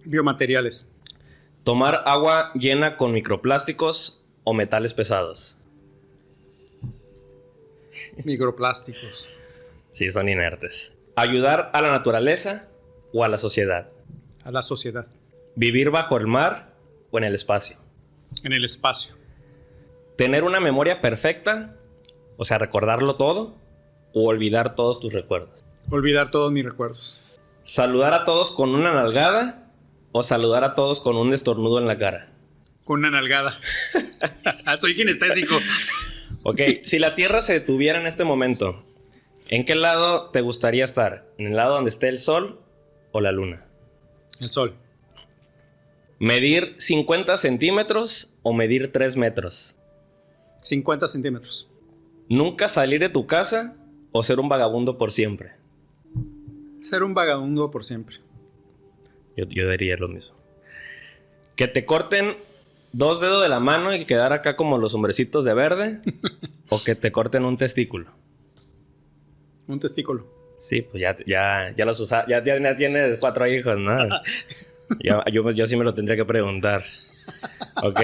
Biomateriales. ¿Tomar agua llena con microplásticos o metales pesados? Microplásticos. Sí, son inertes. ¿Ayudar a la naturaleza o a la sociedad? A la sociedad. ¿Vivir bajo el mar o en el espacio? En el espacio. ¿Tener una memoria perfecta? O sea, recordarlo todo. ¿O olvidar todos tus recuerdos? Olvidar todos mis recuerdos. ¿Saludar a todos con una nalgada o saludar a todos con un estornudo en la cara? Con una nalgada. Soy kinestésico. Ok, si la Tierra se detuviera en este momento, ¿en qué lado te gustaría estar? ¿En el lado donde esté el Sol o la Luna? El Sol. ¿Medir 50 centímetros o medir 3 metros? 50 centímetros. ¿Nunca salir de tu casa o ser un vagabundo por siempre? Ser un vagabundo por siempre. Yo diría lo mismo. Que te corten 2 dedos de la mano y quedar acá como los hombrecitos de verde. O que te corten un testículo. Un testículo. Sí, pues ya los usa, ya tienes 4 hijos, ¿no? Yo sí me lo tendría que preguntar. Ok.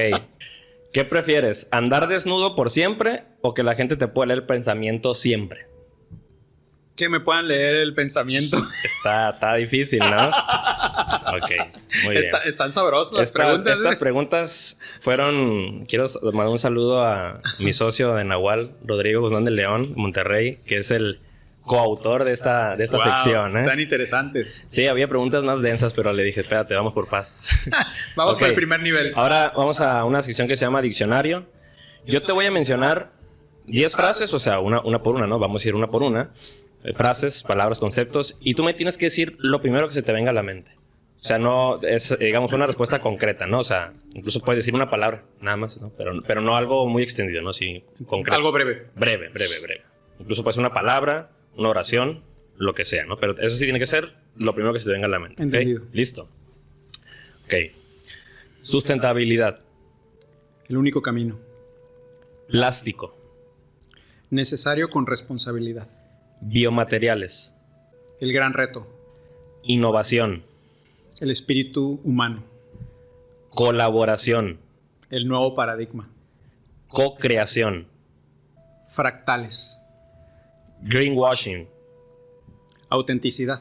¿Qué prefieres? ¿Andar desnudo por siempre o que la gente te pueda leer el pensamiento siempre? Que me puedan leer el pensamiento. Está difícil, ¿no? Ok, muy bien. Están sabrosas las preguntas. Estas preguntas fueron... Quiero mandar un saludo a mi socio de Nahual, Rodrigo Guzmán de León, Monterrey, que es el coautor de esta Wow, sección, ¿eh? Están interesantes. Sí, había preguntas más densas, pero le dije, espérate, vamos por pasos. Vamos Ok. por el primer nivel. Ahora vamos a una sección que se llama diccionario. Yo te voy a mencionar 10 frases, o sea, una por una, ¿no? Vamos a ir una por una. Frases, palabras, conceptos. Y tú me tienes que decir lo primero que se te venga a la mente. O sea, no es, digamos, una respuesta concreta, ¿no? O sea, incluso puedes decir una palabra, nada más, ¿no? Pero no algo muy extendido, ¿no? Sí, concreto. Algo breve. Breve. Incluso puede ser una palabra, una oración, lo que sea, ¿no? Pero eso sí tiene que ser lo primero que se te venga a la mente. Entendido. ¿Ok? ¿Listo? Ok. Sustentabilidad. El único camino. Plástico. Necesario con responsabilidad. Biomateriales. El gran reto. Innovación. El espíritu humano. Colaboración. El nuevo paradigma. Co-creación. Fractales. Greenwashing. Autenticidad.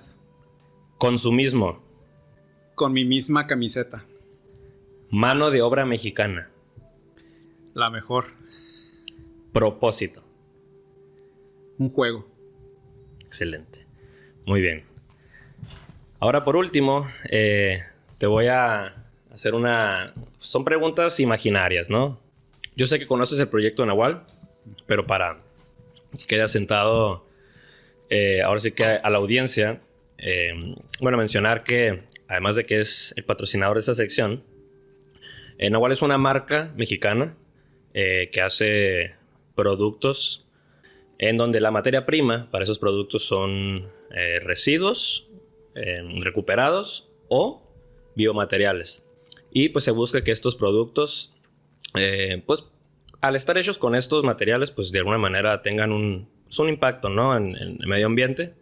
Consumismo. Con mi misma camiseta. Mano de obra mexicana. La mejor. Propósito. Un juego. Excelente. Muy bien. Ahora, por último, te voy a hacer son preguntas imaginarias, ¿no? Yo sé que conoces el proyecto Nahual, pero para que quede asentado, ahora sí que a la audiencia, mencionar que, además de que es el patrocinador de esta sección, Nahual es una marca mexicana que hace productos en donde la materia prima para esos productos son residuos recuperados o biomateriales. Y pues se busca que estos productos, pues al estar hechos con estos materiales, pues de alguna manera tengan un impacto, ¿no? en el medio ambiente,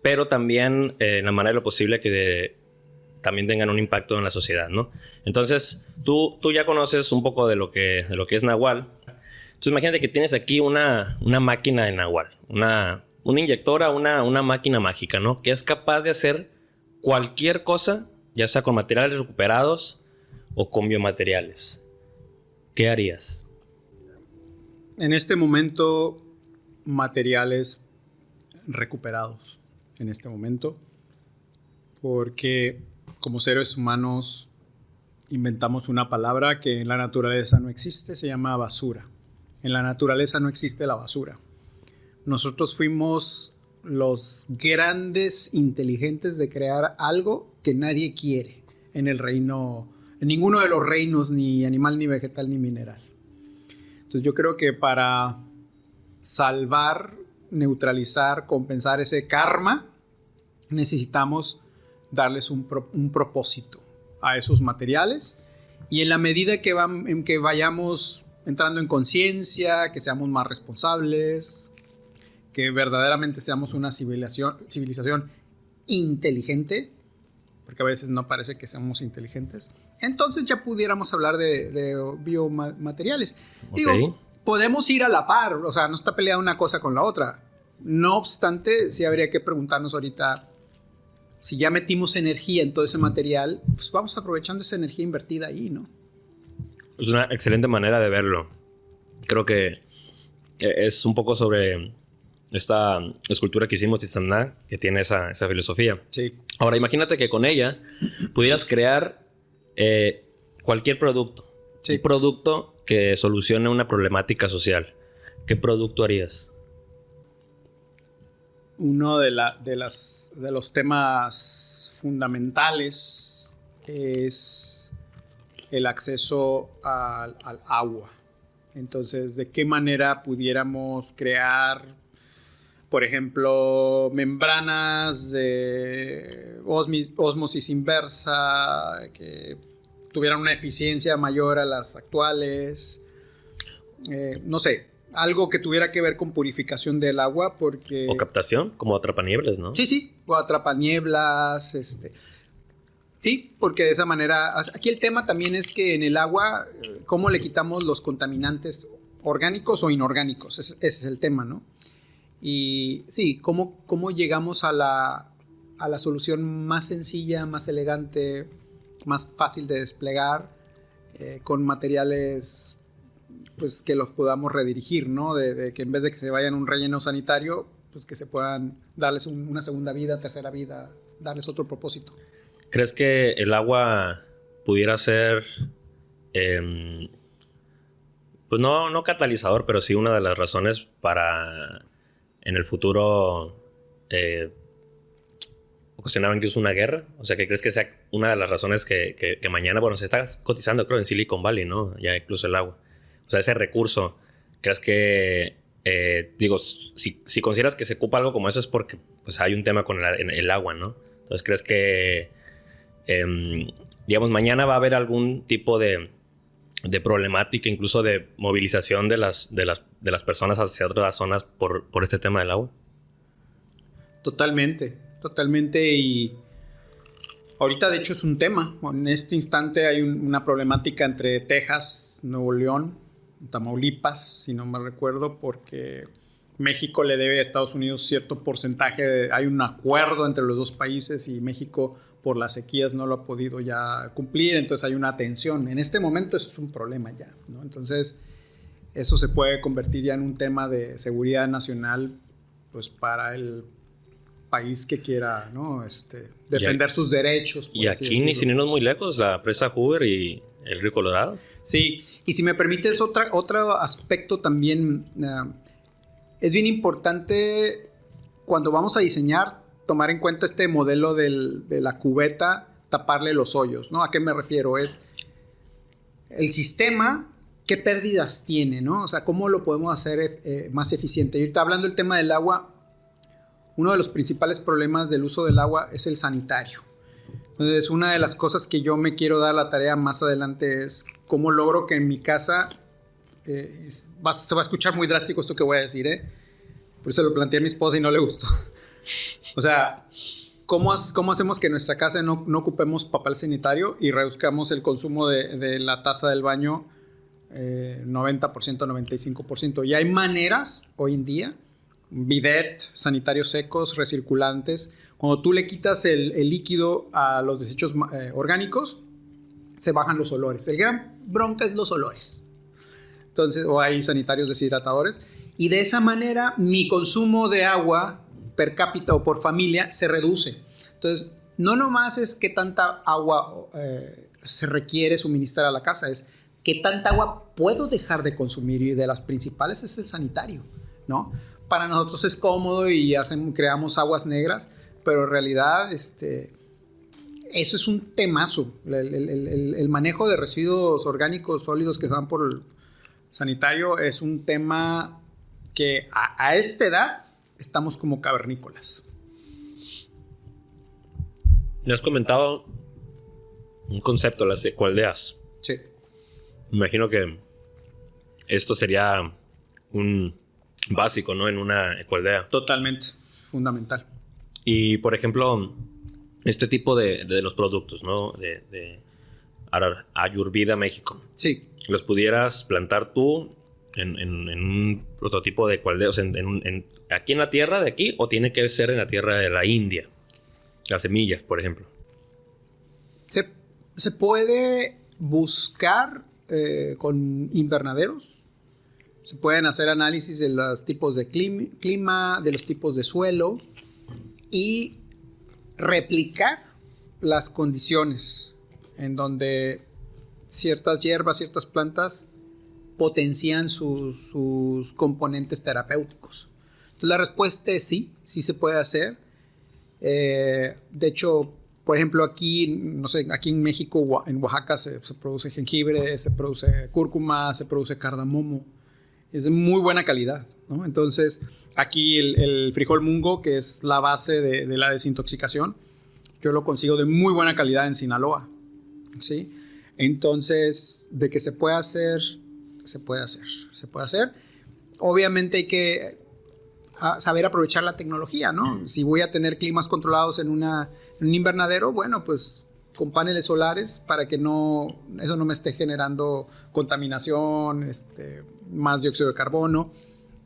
pero también en la manera de lo posible que también tengan un impacto en la sociedad, ¿no? Entonces, tú ya conoces un poco de lo que es Nahual. Entonces, imagínate que tienes aquí una máquina de Nahual, una inyectora, una máquina mágica, ¿no? Que es capaz de hacer cualquier cosa, ya sea con materiales recuperados o con biomateriales. ¿Qué harías? En este momento, materiales recuperados. En este momento. Porque como seres humanos inventamos una palabra que en la naturaleza no existe, se llama basura. En la naturaleza no existe la basura. Nosotros fuimos los grandes inteligentes de crear algo que nadie quiere en el reino, en ninguno de los reinos, ni animal, ni vegetal, ni mineral. Entonces yo creo que para salvar, neutralizar, compensar ese karma, necesitamos darles un propósito a esos materiales, y en la medida en que vayamos entrando en conciencia, que seamos más responsables, que verdaderamente seamos una civilización inteligente, porque a veces no parece que seamos inteligentes, entonces ya pudiéramos hablar de biomateriales. Okay. Digo, podemos ir a la par, o sea, no está peleada una cosa con la otra. No obstante, sí habría que preguntarnos ahorita, si ya metimos energía en todo ese material, pues vamos aprovechando esa energía invertida ahí, ¿no? Es una excelente manera de verlo. Creo que es un poco sobre esta escultura que hicimos, Tizamná, que tiene esa filosofía. Sí. Ahora, imagínate que con ella pudieras crear cualquier producto. Sí. Un producto que solucione una problemática social. ¿Qué producto harías? Uno de los temas fundamentales es el acceso al agua. Entonces, ¿de qué manera pudiéramos crear, por ejemplo, membranas de ósmosis inversa que tuvieran una eficiencia mayor a las actuales? No sé, algo que tuviera que ver con purificación del agua, porque... O captación, como atrapanieblas, ¿no? Sí, o atrapanieblas, Sí, porque de esa manera... Aquí el tema también es que en el agua, ¿cómo le quitamos los contaminantes orgánicos o inorgánicos? Ese es el tema, ¿no? Y sí, ¿cómo llegamos a la solución más sencilla, más elegante, más fácil de desplegar, con materiales pues que los podamos redirigir, ¿no? De que en vez de que se vayan a un relleno sanitario, pues que se puedan darles una segunda vida, tercera vida, darles otro propósito. ¿Crees que el agua pudiera ser, pues no catalizador, pero sí una de las razones para en el futuro ocasionar incluso una guerra? O sea, ¿que crees que sea una de las razones que mañana, bueno, se está cotizando, creo, en Silicon Valley, ¿no? Ya incluso el agua. O sea, ese recurso, ¿crees que, digo, si consideras que se ocupa algo como eso es porque pues hay un tema con el agua, ¿no? Entonces, ¿crees que, digamos, mañana va a haber algún tipo de problemática, incluso de movilización de las personas hacia otras zonas por este tema del agua? Totalmente. Y ahorita, de hecho, es un tema. En este instante hay una problemática entre Texas, Nuevo León, Tamaulipas, si no me recuerdo, porque México le debe a Estados Unidos cierto porcentaje. Hay un acuerdo entre los dos países y México por las sequías no lo ha podido ya cumplir, entonces hay una tensión. En este momento eso es un problema ya, ¿no? Entonces eso se puede convertir ya en un tema de seguridad nacional, pues para el país que quiera, ¿no? Defender sus derechos. Y aquí, ni sin irnos muy lejos, la presa Hoover y el río Colorado. Sí, y si me permites otro aspecto también, es bien importante cuando vamos a diseñar, tomar en cuenta este modelo de la cubeta, taparle los hoyos, ¿no? ¿A qué me refiero? Es el sistema, ¿qué pérdidas tiene, no? O sea, ¿cómo lo podemos hacer más eficiente? Y ahorita hablando del tema del agua, uno de los principales problemas del uso del agua es el sanitario. Entonces, una de las cosas que yo me quiero dar la tarea más adelante es cómo logro que en mi casa, se va a escuchar muy drástico esto que voy a decir, por eso lo planteé a mi esposa y no le gustó. O sea, ¿cómo hacemos que en nuestra casa no ocupemos papel sanitario y reduzcamos el consumo de la taza del baño 90%, 95%? Y hay maneras hoy en día, bidet, sanitarios secos, recirculantes. Cuando tú le quitas el líquido a los desechos orgánicos, se bajan los olores. El gran bronca es los olores. Entonces, o hay sanitarios deshidratadores. Y de esa manera, mi consumo de agua per cápita o por familia se reduce. Entonces, no nomás es qué tanta agua se requiere suministrar a la casa, es qué tanta agua puedo dejar de consumir, y de las principales es el sanitario, ¿no? Para nosotros es cómodo y creamos aguas negras, pero en realidad eso es un temazo. El manejo de residuos orgánicos sólidos que van por el sanitario es un tema que a esta edad estamos como cavernícolas. Me has comentado un concepto, las ecoaldeas. Sí. Me imagino que esto sería un básico, ¿no? En una ecoaldea. Totalmente. Fundamental. Y, por ejemplo, este tipo de los productos, ¿no? De Ayurveda México. Sí. ¿Los pudieras plantar tú en un prototipo de ecoaldea? O sea, aquí en la tierra de aquí, o tiene que ser en la tierra de la India. Las semillas, por ejemplo. Se puede buscar con invernaderos Se pueden hacer análisis de los tipos de clima, de los tipos de suelo y replicar las condiciones en donde ciertas hierbas, ciertas plantas potencian sus componentes terapéuticos. Entonces la respuesta es sí, sí se puede hacer. De hecho, por ejemplo, aquí, no sé, aquí en México, en Oaxaca se produce jengibre, se produce cúrcuma, se produce cardamomo. Es de muy buena calidad, ¿no? Entonces, aquí el frijol mungo, que es la base de la desintoxicación, yo lo consigo de muy buena calidad en Sinaloa, ¿sí? Entonces, de que se puede hacer, se puede hacer. Se puede hacer. Obviamente hay que saber aprovechar la tecnología, ¿no? Si voy a tener climas controlados en un invernadero, bueno, pues con paneles solares para que eso no me esté generando contaminación, más dióxido de carbono.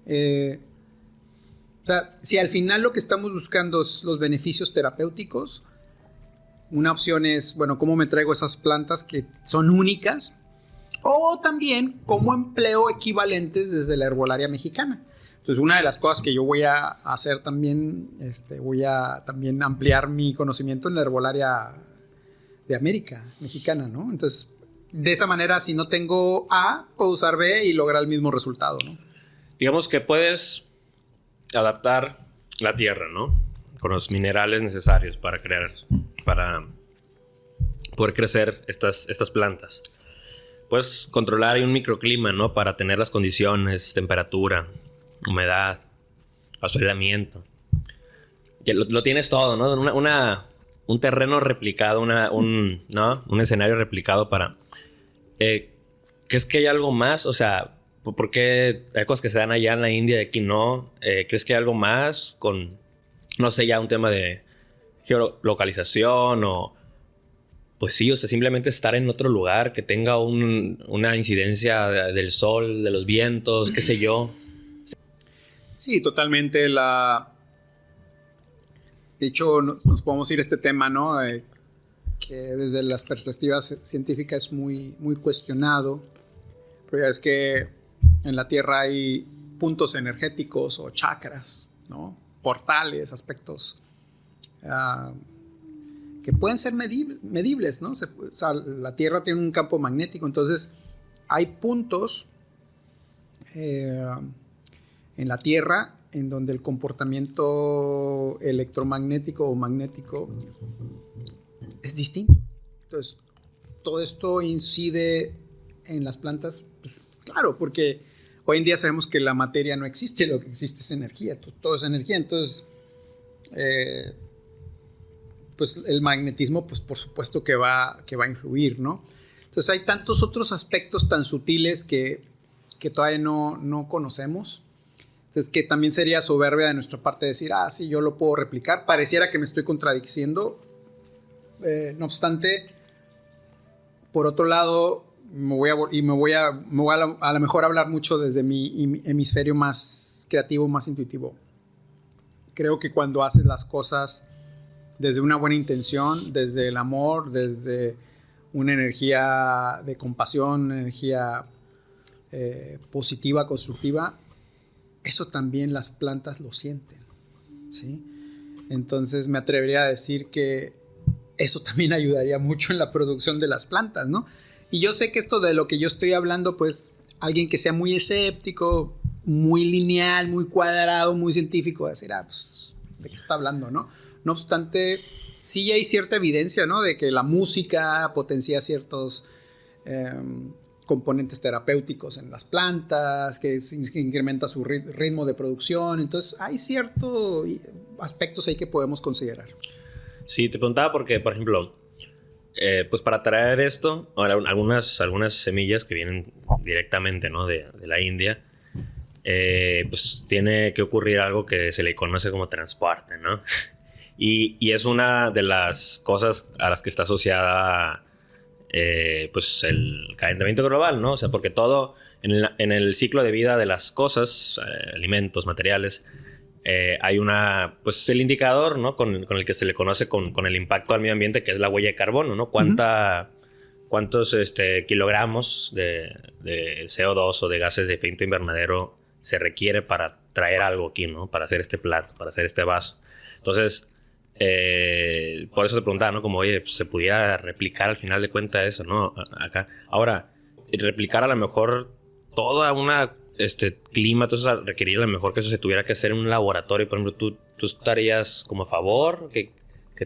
O sea, si al final lo que estamos buscando es los beneficios terapéuticos, una opción es, bueno, ¿cómo me traigo esas plantas que son únicas? O también, ¿cómo empleo equivalentes desde la herbolaria mexicana? Entonces, una de las cosas que yo voy a hacer también, voy a también ampliar mi conocimiento en la herbolaria de América mexicana, ¿no? Entonces, de esa manera, si no tengo A, puedo usar B y lograr el mismo resultado, ¿no? Digamos que puedes adaptar la tierra, ¿no? Con los minerales necesarios para poder crecer estas plantas. Puedes controlar un microclima, ¿no? Para tener las condiciones, temperatura, humedad, asoleamiento. Ya lo tienes todo, ¿no? Un terreno replicado, un escenario replicado para... ¿Crees que hay algo más? O sea, ¿por qué hay cosas que se dan allá en la India y aquí no? ¿Crees que hay algo más con, no sé, ya un tema de geolocalización o... Pues sí, o sea, simplemente estar en otro lugar que tenga una incidencia del sol, de los vientos, qué sé yo. Sí, totalmente. De hecho, nos podemos ir a este tema, ¿no? Que desde las perspectivas científicas es muy, muy cuestionado. Pero ya es que en la Tierra hay puntos energéticos o chakras, ¿no? Portales, aspectos que pueden ser medibles, ¿no? O sea, la Tierra tiene un campo magnético, entonces hay puntos en la Tierra en donde el comportamiento electromagnético o magnético es distinto. Entonces, todo esto incide en las plantas, pues, claro, porque hoy en día sabemos que la materia no existe, lo que existe es energía, todo es energía, entonces pues el magnetismo, pues por supuesto que va a influir, ¿no? Entonces hay tantos otros aspectos tan sutiles que todavía no conocemos. Entonces que también sería soberbia de nuestra parte decir, sí, yo lo puedo replicar. Pareciera que me estoy contradiciendo. No obstante, por otro lado, me voy a lo mejor hablar mucho desde mi hemisferio más creativo, más intuitivo. Creo que cuando haces las cosas desde una buena intención, desde el amor, desde una energía de compasión, una energía positiva, constructiva, eso también las plantas lo sienten, ¿sí? Entonces me atrevería a decir que eso también ayudaría mucho en la producción de las plantas, ¿no? Y yo sé que esto de lo que yo estoy hablando, pues alguien que sea muy escéptico, muy lineal, muy cuadrado, muy científico, va a decir, pues, ¿de qué está hablando, no? No obstante, sí hay cierta evidencia, ¿no? De que la música potencia ciertos componentes terapéuticos en las plantas, que incrementa su ritmo de producción. Entonces, hay ciertos aspectos ahí que podemos considerar. Sí, te preguntaba porque, por ejemplo, pues para traer esto, ahora algunas semillas que vienen directamente, ¿no? de la India, pues tiene que ocurrir algo que se le conoce como transporte, ¿no? Y es una de las cosas a las que está asociada pues el calentamiento global, ¿no? O sea, porque todo en el ciclo de vida de las cosas, alimentos, materiales, hay pues el indicador, ¿no? Con el que se le conoce con el impacto al medio ambiente, que es la huella de carbono, ¿no? ¿cuántos kilogramos de CO2 o de gases de efecto invernadero se requiere para traer algo aquí, ¿no? Para hacer este plato, para hacer este vaso. Entonces, por eso te preguntaba, ¿no? Como, oye, pues, se pudiera replicar al final de cuentas eso, ¿no? Acá. Ahora, replicar a lo mejor toda una clima, entonces requeriría a lo mejor que eso se tuviera que hacer en un laboratorio. Por ejemplo, ¿tú estarías como a favor que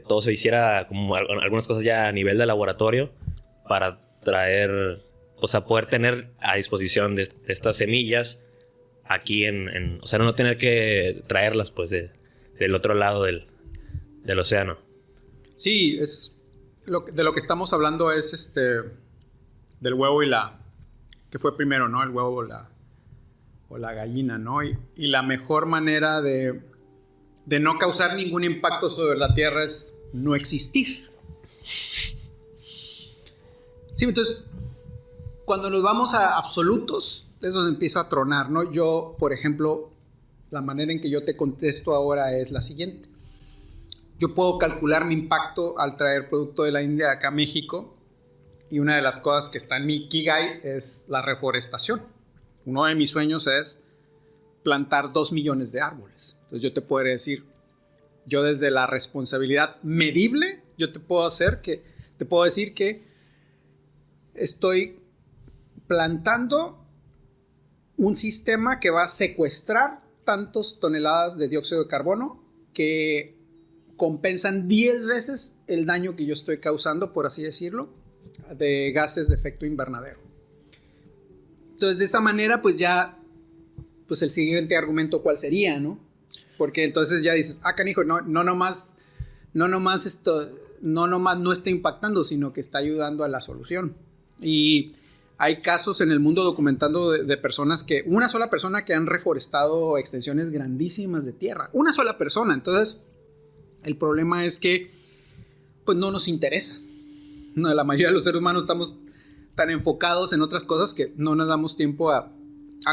todo se hiciera como algunas cosas ya a nivel de laboratorio para traer, o sea, poder tener a disposición de estas semillas aquí o sea, no tener que traerlas pues del otro lado del océano? Sí, de lo que estamos hablando es del huevo que fue primero, ¿no? El huevo o la gallina, ¿no? Y la mejor manera de no causar ningún impacto sobre la Tierra es no existir. Sí, entonces, cuando nos vamos a absolutos, es donde empieza a tronar, ¿no? Yo, por ejemplo, la manera en que yo te contesto ahora es la siguiente. Yo puedo calcular mi impacto al traer producto de la India acá a México, y una de las cosas que está en mi Ikigai es la reforestación. Uno de mis sueños es plantar 2 millones de árboles. Entonces yo te podría decir, yo desde la responsabilidad medible, yo te puedo decir que estoy plantando un sistema que va a secuestrar tantas toneladas de dióxido de carbono que compensan 10 veces el daño que yo estoy causando, por así decirlo, de gases de efecto invernadero. Entonces, de esa manera, pues ya, pues el siguiente argumento, ¿cuál sería, no? Porque entonces ya dices, canijo, no nomás no está impactando, sino que está ayudando a la solución. Y hay casos en el mundo documentando de personas una sola persona que han reforestado extensiones grandísimas de tierra. Una sola persona. Entonces, el problema es que, pues no nos interesa. No, la mayoría de los seres humanos estamos tan enfocados en otras cosas que no nos damos tiempo a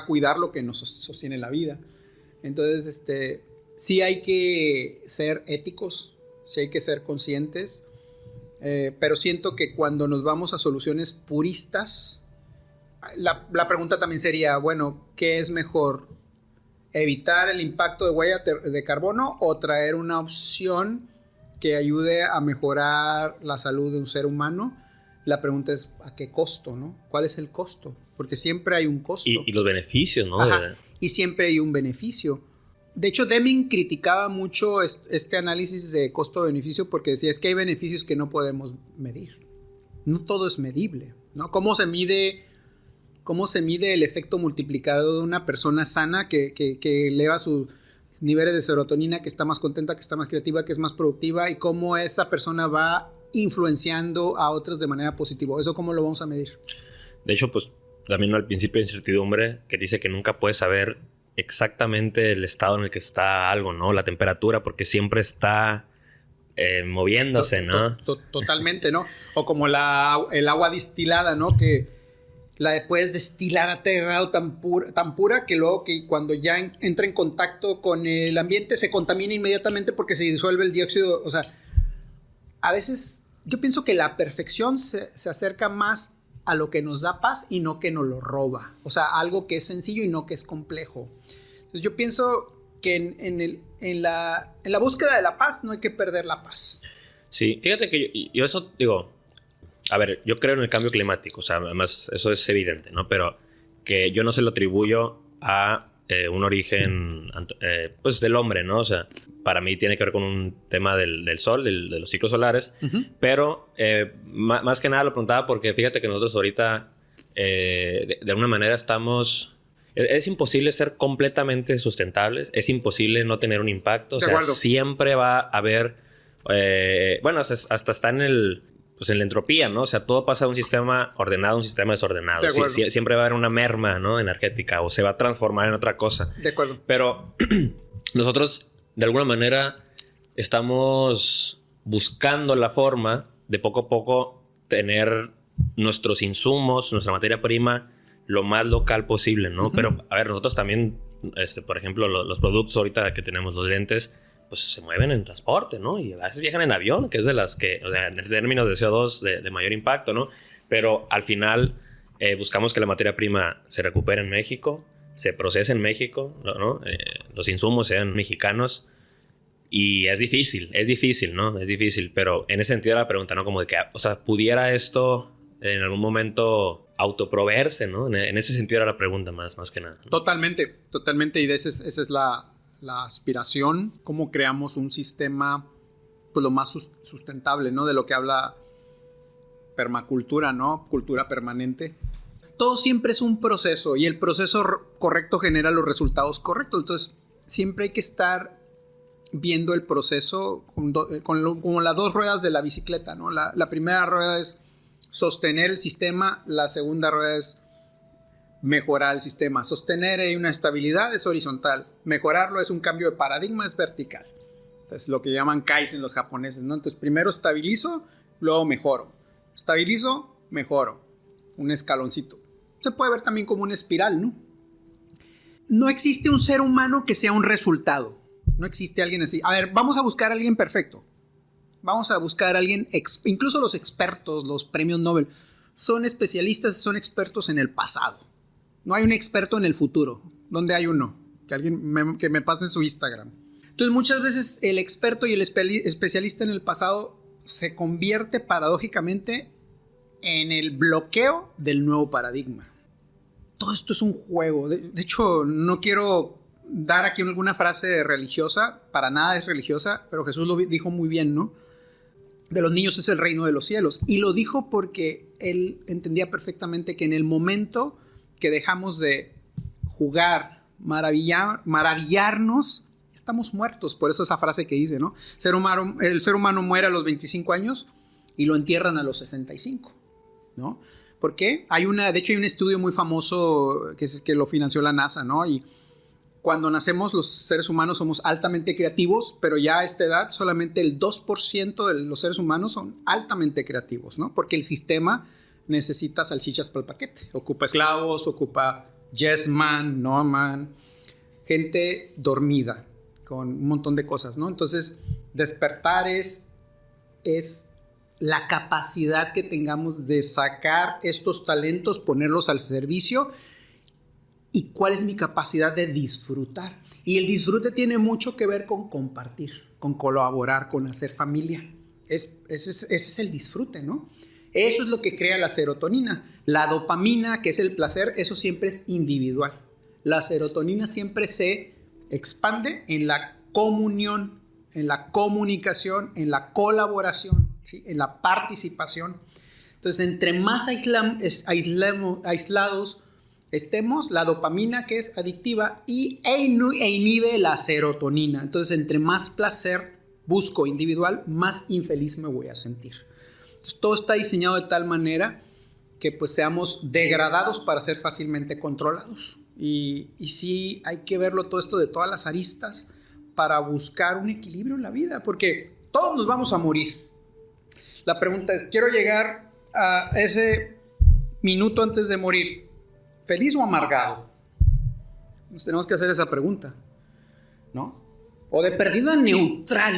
cuidar lo que nos sostiene la vida. Entonces, sí hay que ser éticos, sí hay que ser conscientes, pero siento que cuando nos vamos a soluciones puristas, la pregunta también sería, bueno, ¿qué es mejor? ¿Evitar el impacto de huella de carbono o traer una opción que ayude a mejorar la salud de un ser humano? La pregunta es, ¿a qué costo, no? ¿Cuál es el costo? Porque siempre hay un costo. Y los beneficios, ¿no? Ajá, y siempre hay un beneficio. De hecho, Deming criticaba mucho este análisis de costo-beneficio porque decía, es que hay beneficios que no podemos medir. No todo es medible, ¿no? ¿Cómo se mide el efecto multiplicador de una persona sana que eleva sus niveles de serotonina, que está más contenta, que está más creativa, que es más productiva, y cómo esa persona va influenciando a otros de manera positiva? ¿Eso cómo lo vamos a medir? De hecho, pues también al principio de incertidumbre, que dice que nunca puedes saber exactamente el estado en el que está algo, ¿no? La temperatura, porque siempre está moviéndose, ¿no? Totalmente, ¿no? O como el agua destilada, ¿no? Que la puedes destilar a tal grado tan pura que luego que cuando ya entra en contacto con el ambiente se contamina inmediatamente porque se disuelve el dióxido. O sea, a veces yo pienso que la perfección se acerca más a lo que nos da paz y no que nos lo roba. O sea, algo que es sencillo y no que es complejo. Entonces yo pienso que en la búsqueda de la paz no hay que perder la paz. Sí, fíjate que yo eso digo, a ver, yo creo en el cambio climático, o sea, además eso es evidente, ¿no? Pero que yo no se lo atribuyo a un origen pues del hombre, ¿no? O sea, para mí tiene que ver con un tema del sol, de los ciclos solares, pero más que nada lo preguntaba porque fíjate que nosotros ahorita de alguna manera estamos... Es imposible ser completamente sustentables, es imposible no tener un impacto, o sea, siempre va a haber... bueno, hasta está en la entropía, ¿no? O sea, todo pasa de un sistema ordenado a un sistema desordenado. Siempre va a haber una merma, ¿no? Energética, o se va a transformar en otra cosa. De acuerdo. Pero nosotros, de alguna manera, estamos buscando la forma de poco a poco tener nuestros insumos, nuestra materia prima, lo más local posible, ¿no? Pero, a ver, nosotros también, por ejemplo, los productos ahorita que tenemos, los lentes, pues se mueven en transporte, ¿no? Y a veces viajan en avión, que es de las que, o sea, en términos de CO2 de mayor impacto, ¿no? pero al final buscamos que la materia prima se recupere en México, se procese en México, ¿no? Los insumos sean mexicanos. Y es difícil, ¿no? Es difícil, pero en ese sentido la pregunta, ¿no? Como de que, o sea, ¿pudiera esto en algún momento autoproveerse, ¿no? En ese sentido era la pregunta más que nada, ¿no? Totalmente, y esa es la aspiración, cómo creamos un sistema pues lo más sustentable, ¿no? De lo que habla permacultura, ¿no? Cultura permanente. Todo siempre es un proceso y el proceso correcto genera los resultados correctos. Entonces, siempre hay que estar viendo el proceso como las dos ruedas de la bicicleta, ¿no? La primera rueda es sostener el sistema, la segunda rueda es mejorar el sistema. Sostener una estabilidad es horizontal, mejorarlo es un cambio de paradigma, es vertical. Es lo que llaman Kaizen los japoneses, ¿no? Entonces primero estabilizo, luego mejoro. Estabilizo, mejoro. Un escaloncito. Se puede ver también como una espiral, ¿no? No existe un ser humano que sea un resultado. No existe alguien así. A ver, vamos a buscar a alguien perfecto. Vamos a buscar a alguien, incluso los expertos, los premios Nobel, son especialistas, son expertos en el pasado. No hay un experto en el futuro. ¿Dónde hay uno? Que me pase su Instagram. Entonces muchas veces el experto y el especialista en el pasado se convierte paradójicamente en el bloqueo del nuevo paradigma. Todo esto es un juego. De hecho, no quiero dar aquí alguna frase religiosa, para nada es religiosa, pero Jesús lo dijo muy bien, ¿no? De los niños es el reino de los cielos. Y lo dijo porque él entendía perfectamente que en el momento que dejamos de jugar, maravillarnos, estamos muertos. Por eso esa frase que dice, ¿no? El ser humano muere a los 25 años y lo entierran a los 65, ¿no? ¿Por qué? De hecho hay un estudio muy famoso que lo financió la NASA, ¿no? Y cuando nacemos los seres humanos somos altamente creativos, pero ya a esta edad solamente el 2% de los seres humanos son altamente creativos, ¿no? Porque el sistema necesita salchichas para el paquete. Ocupa esclavos, ocupa yes man, no man, gente dormida con un montón de cosas, ¿no? Entonces, despertar es la capacidad que tengamos de sacar estos talentos, ponerlos al servicio. ¿Y cuál es mi capacidad de disfrutar? Y el disfrute tiene mucho que ver con compartir, con colaborar, con hacer familia. Ese es el disfrute, ¿no? Eso es lo que crea la serotonina. La dopamina, que es el placer, eso siempre es individual. La serotonina siempre se expande en la comunión, en la comunicación, en la colaboración, ¿sí? En la participación. Entonces, entre más aislados estemos, la dopamina, que es adictiva, e inhibe la serotonina. Entonces, entre más placer busco individual, más infeliz me voy a sentir. Entonces, todo está diseñado de tal manera que pues seamos degradados para ser fácilmente controlados. Y sí hay que verlo todo esto de todas las aristas para buscar un equilibrio en la vida, porque todos nos vamos a morir. La pregunta es, ¿quiero llegar a ese minuto antes de morir feliz o amargado? Nos tenemos que hacer esa pregunta, ¿no? O de perdida neutral.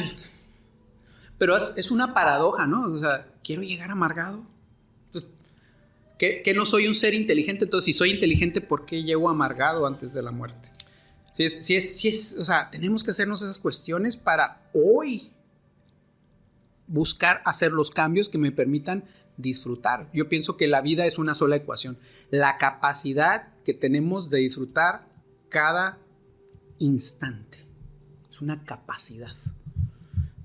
Pero es una paradoja, ¿no? O sea, ¿quiero llegar amargado? Entonces, ¿que no soy un ser inteligente? Entonces, si soy inteligente, ¿por qué llego amargado antes de la muerte? O sea, tenemos que hacernos esas cuestiones para hoy buscar hacer los cambios que me permitan disfrutar. Yo pienso que la vida es una sola ecuación. La capacidad que tenemos de disfrutar cada instante. Es una capacidad.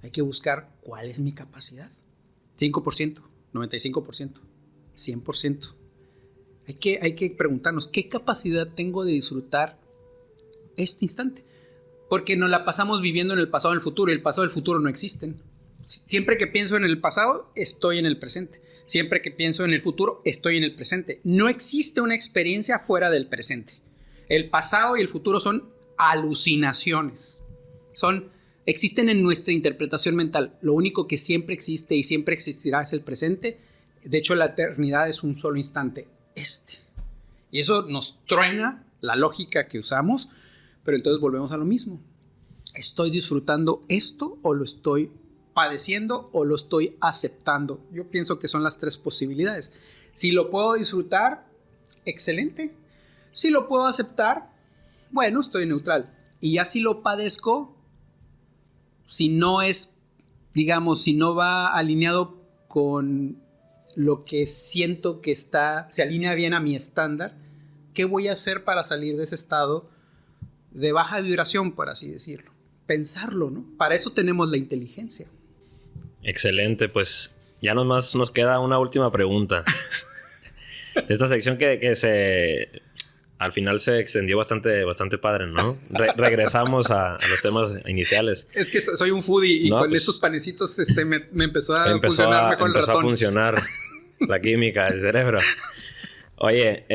Hay que buscar cuál es mi capacidad. 5%, 95%, 100%. Hay que preguntarnos, ¿qué capacidad tengo de disfrutar este instante? Porque nos la pasamos viviendo en el pasado y el futuro, y el pasado y el futuro no existen. Siempre que pienso en el pasado, estoy en el presente. Siempre que pienso en el futuro, estoy en el presente. No existe una experiencia fuera del presente. El pasado y el futuro son alucinaciones. Existen en nuestra interpretación mental. Lo único que siempre existe y siempre existirá es el presente. De hecho, la eternidad es un solo instante. Y eso nos truena la lógica que usamos, pero entonces volvemos a lo mismo. ¿Estoy disfrutando esto o lo estoy padeciendo o lo estoy aceptando. Yo pienso que son las tres posibilidades. Si lo puedo disfrutar, excelente. Si lo puedo aceptar, bueno, estoy neutral. Y ya si lo padezco, si no es, digamos, si no va alineado con lo que siento que se alinea bien a mi estándar, ¿qué voy a hacer para salir de ese estado de baja vibración, por así decirlo? Pensarlo, ¿no? Para eso tenemos la inteligencia. Excelente, pues ya nomás nos queda una última pregunta. Esta sección que al final se extendió bastante padre, ¿no? Regresamos a los temas iniciales. Es que soy un foodie y con estos panecitos me empezó a funcionar mejor el ratón. Empezó a funcionar la química del cerebro. Oye,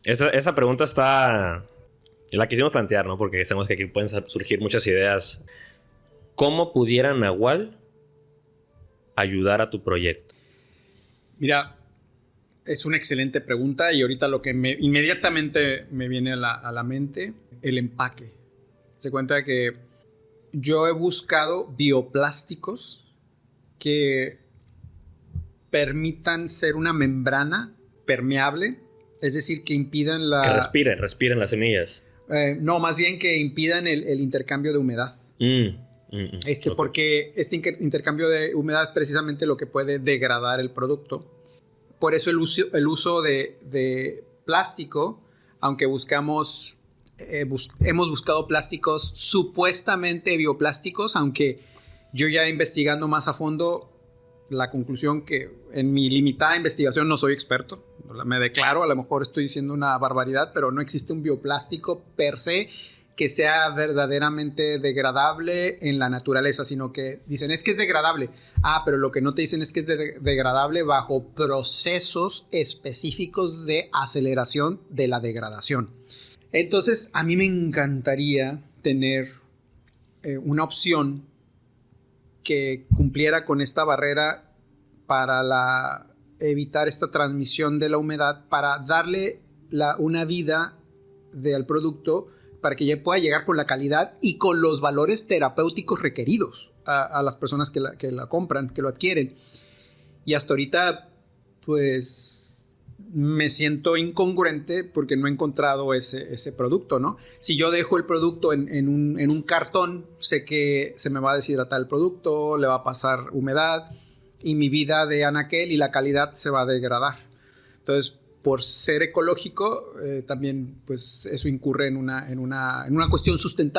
esta pregunta la quisimos plantear, ¿no? Porque sabemos que aquí pueden surgir muchas ideas. ¿Cómo pudiera Nahual ayudar a tu proyecto? Mira, es una excelente pregunta y ahorita lo que inmediatamente me viene a la mente, el empaque. Se cuenta que yo he buscado bioplásticos que permitan ser una membrana permeable, es decir, que impidan Que respiren las semillas. No, más bien que impidan el intercambio de humedad. Okay. Porque este intercambio de humedad es precisamente lo que puede degradar el producto. Por eso el uso de plástico, aunque hemos buscado plásticos supuestamente bioplásticos, aunque yo ya investigando más a fondo, la conclusión que en mi limitada investigación no soy experto, me declaro, a lo mejor estoy diciendo una barbaridad, pero no existe un bioplástico per se que sea verdaderamente degradable en la naturaleza, sino que dicen es que es degradable. Pero lo que no te dicen es que es degradable bajo procesos específicos de aceleración de la degradación. Entonces, a mí me encantaría tener una opción que cumpliera con esta barrera para evitar esta transmisión de la humedad, para darle una vida al producto, para que ya pueda llegar con la calidad y con los valores terapéuticos requeridos a las personas que la compran, que lo adquieren. Y hasta ahorita, pues, me siento incongruente porque no he encontrado ese producto, ¿no? Si yo dejo el producto en un cartón, sé que se me va a deshidratar el producto, le va a pasar humedad y mi vida de anaquel y la calidad se va a degradar. Entonces, por ser ecológico, también pues eso incurre en una cuestión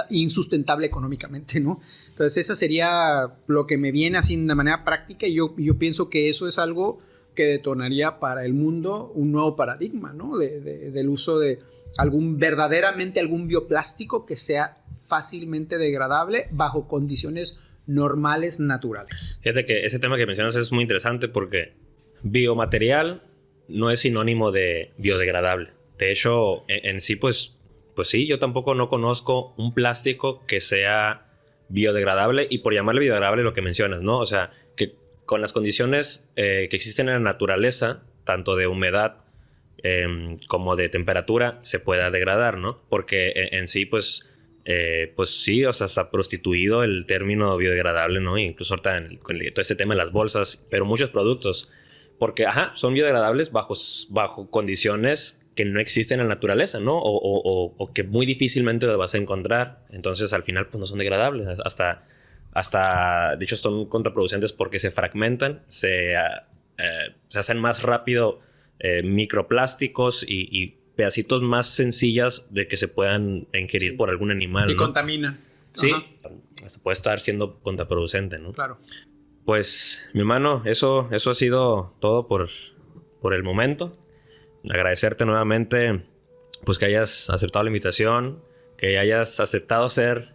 insustentable económicamente, ¿no? Entonces esa sería lo que me viene así de manera práctica y yo pienso que eso es algo que detonaría para el mundo un nuevo paradigma, ¿no? Del uso de verdaderamente algún bioplástico que sea fácilmente degradable bajo condiciones normales, naturales. Fíjate que ese tema que mencionas es muy interesante porque biomaterial no es sinónimo de biodegradable. De hecho, en sí, pues sí, yo tampoco no conozco un plástico que sea biodegradable y por llamarle biodegradable lo que mencionas, ¿no? O sea, que con las condiciones que existen en la naturaleza, tanto de humedad como de temperatura, se pueda degradar, ¿no? Porque en sí, pues sí, o sea, está prostituido el término biodegradable, ¿no? Incluso ahorita con todo este tema de las bolsas, pero muchos productos. Porque, son biodegradables bajo condiciones que no existen en la naturaleza, ¿no? O que muy difícilmente las vas a encontrar. Entonces, al final, pues no son degradables. De hecho, son contraproducentes porque se fragmentan, se hacen más rápido microplásticos y pedacitos más sencillas de que se puedan ingerir por algún animal, y ¿no? Contamina. Sí, hasta puede estar siendo contraproducente, ¿no? Claro. Pues, mi hermano, eso ha sido todo por el momento. Agradecerte nuevamente pues que hayas aceptado la invitación, que hayas aceptado ser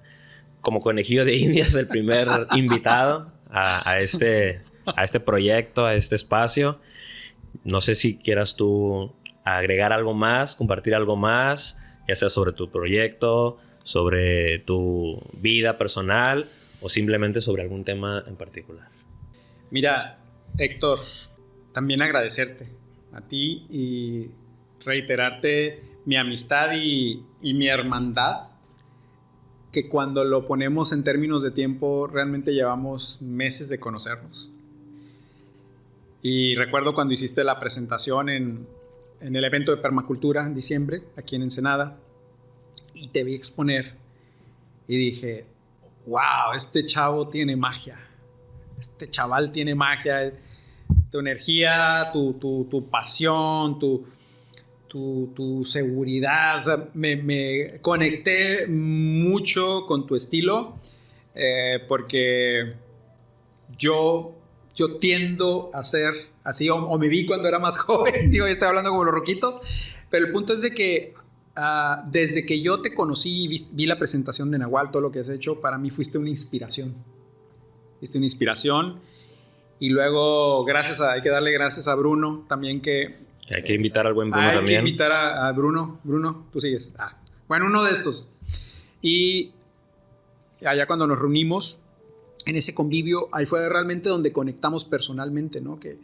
como conejillo de indias el primer invitado a este proyecto, a este espacio. No sé si quieras tú agregar algo más, compartir algo más, ya sea sobre tu proyecto, sobre tu vida personal o simplemente sobre algún tema en particular. Mira, Héctor, también agradecerte a ti y reiterarte mi amistad y mi hermandad que cuando lo ponemos en términos de tiempo, realmente llevamos meses de conocernos. Y recuerdo cuando hiciste la presentación en el evento de permacultura en diciembre, aquí en Ensenada, y te vi exponer y dije, wow, este chavo tiene magia, este chaval tiene magia, tu energía, tu pasión, tu seguridad. O sea, me conecté mucho con tu estilo, porque yo tiendo a ser así, o me vi cuando era más joven, digo, estoy hablando como los ruquitos, pero el punto es de que desde que yo te conocí y vi la presentación de Nahual, todo lo que has hecho, para mí fuiste una inspiración. Y luego, hay que darle gracias a Bruno también, que... Hay que invitar al buen Bruno también. Hay que invitar a Bruno. Bruno, tú sigues. Bueno, uno de estos. Y allá cuando nos reunimos, en ese convivio, ahí fue realmente donde conectamos personalmente, ¿no? Que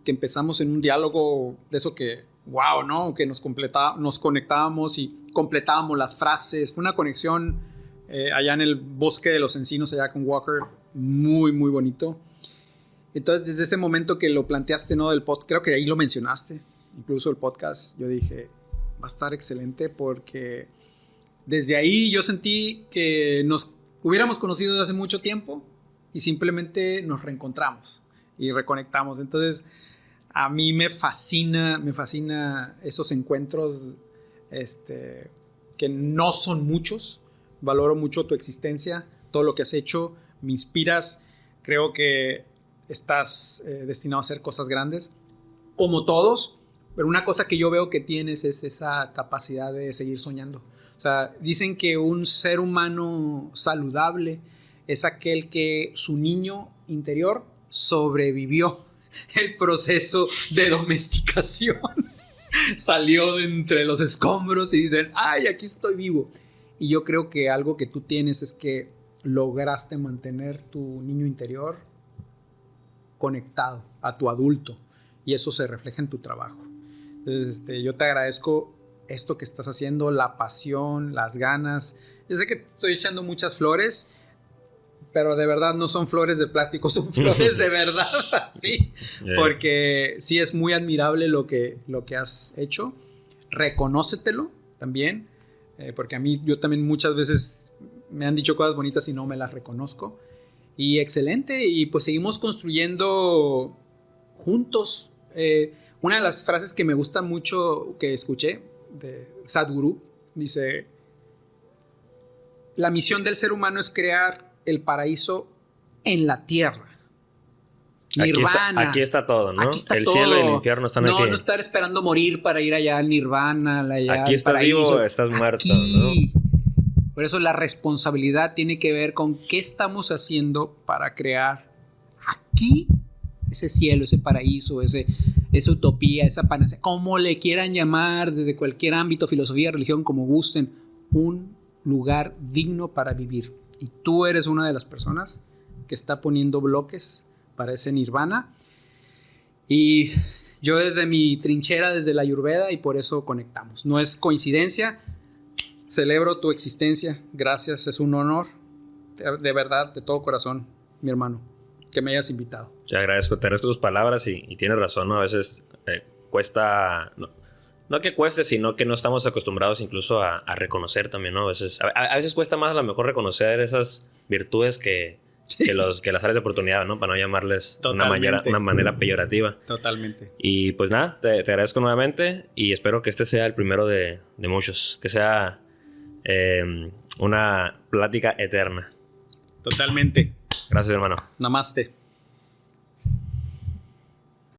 empezamos en un diálogo de eso que, wow, ¿no? Que nos conectábamos y completábamos las frases. Fue una conexión allá en el bosque de los encinos, allá con Walker, muy, muy bonito. Entonces, desde ese momento que lo planteaste, ¿no? Del podcast, creo que ahí lo mencionaste, incluso el podcast, yo dije, va a estar excelente, porque desde ahí yo sentí que nos hubiéramos conocido desde hace mucho tiempo y simplemente nos reencontramos y reconectamos. Entonces, a mí me fascina esos encuentros, que no son muchos. Valoro mucho tu existencia, todo lo que has hecho, me inspiras. Creo que estás destinado a hacer cosas grandes, como todos, pero una cosa que yo veo que tienes es esa capacidad de seguir soñando. O sea, dicen que un ser humano saludable es aquel que su niño interior sobrevivió el proceso de domesticación. Salió de entre los escombros y dicen, ¡ay, aquí estoy vivo! Y yo creo que algo que tú tienes es que lograste mantener tu niño interior conectado a tu adulto, y eso se refleja en tu trabajo. Entonces, yo te agradezco esto que estás haciendo, la pasión, las ganas. Yo sé que te estoy echando muchas flores, pero de verdad no son flores de plástico, son flores de verdad, sí, porque sí es muy admirable lo que has hecho. Reconócetelo también, porque a mí, yo también muchas veces me han dicho cosas bonitas y no me las reconozco. Y excelente, y pues seguimos construyendo juntos. Una de las frases que me gusta mucho que escuché de Sadhguru dice: la misión del ser humano es crear el paraíso en la tierra. Nirvana. Aquí está todo, ¿no? Aquí está el todo. Cielo y el infierno están aquí. No estar esperando morir para ir allá al Nirvana, allá aquí al estás paraíso. Vivo, estás muerto, aquí. ¿no? Por eso la responsabilidad tiene que ver con qué estamos haciendo para crear aquí ese cielo, ese paraíso, esa utopía, esa panacea, como le quieran llamar, desde cualquier ámbito, filosofía, religión, como gusten, un lugar digno para vivir. Y tú eres una de las personas que está poniendo bloques para ese nirvana. Y yo desde mi trinchera, desde la Ayurveda, y por eso conectamos. No es coincidencia. Celebro tu existencia. Gracias, es un honor. De verdad, de todo corazón, mi hermano, que me hayas invitado. Te agradezco tus palabras y tienes razón, ¿no? A veces cuesta... No que cueste, sino que no estamos acostumbrados incluso a reconocer también, ¿no? A veces cuesta más a lo mejor reconocer esas virtudes que las áreas de oportunidad, ¿no? Para no llamarles una manera peyorativa. Totalmente. Y pues nada, te agradezco nuevamente y espero que este sea el primero de muchos. Que sea una plática eterna. Totalmente. Gracias, hermano. Namaste.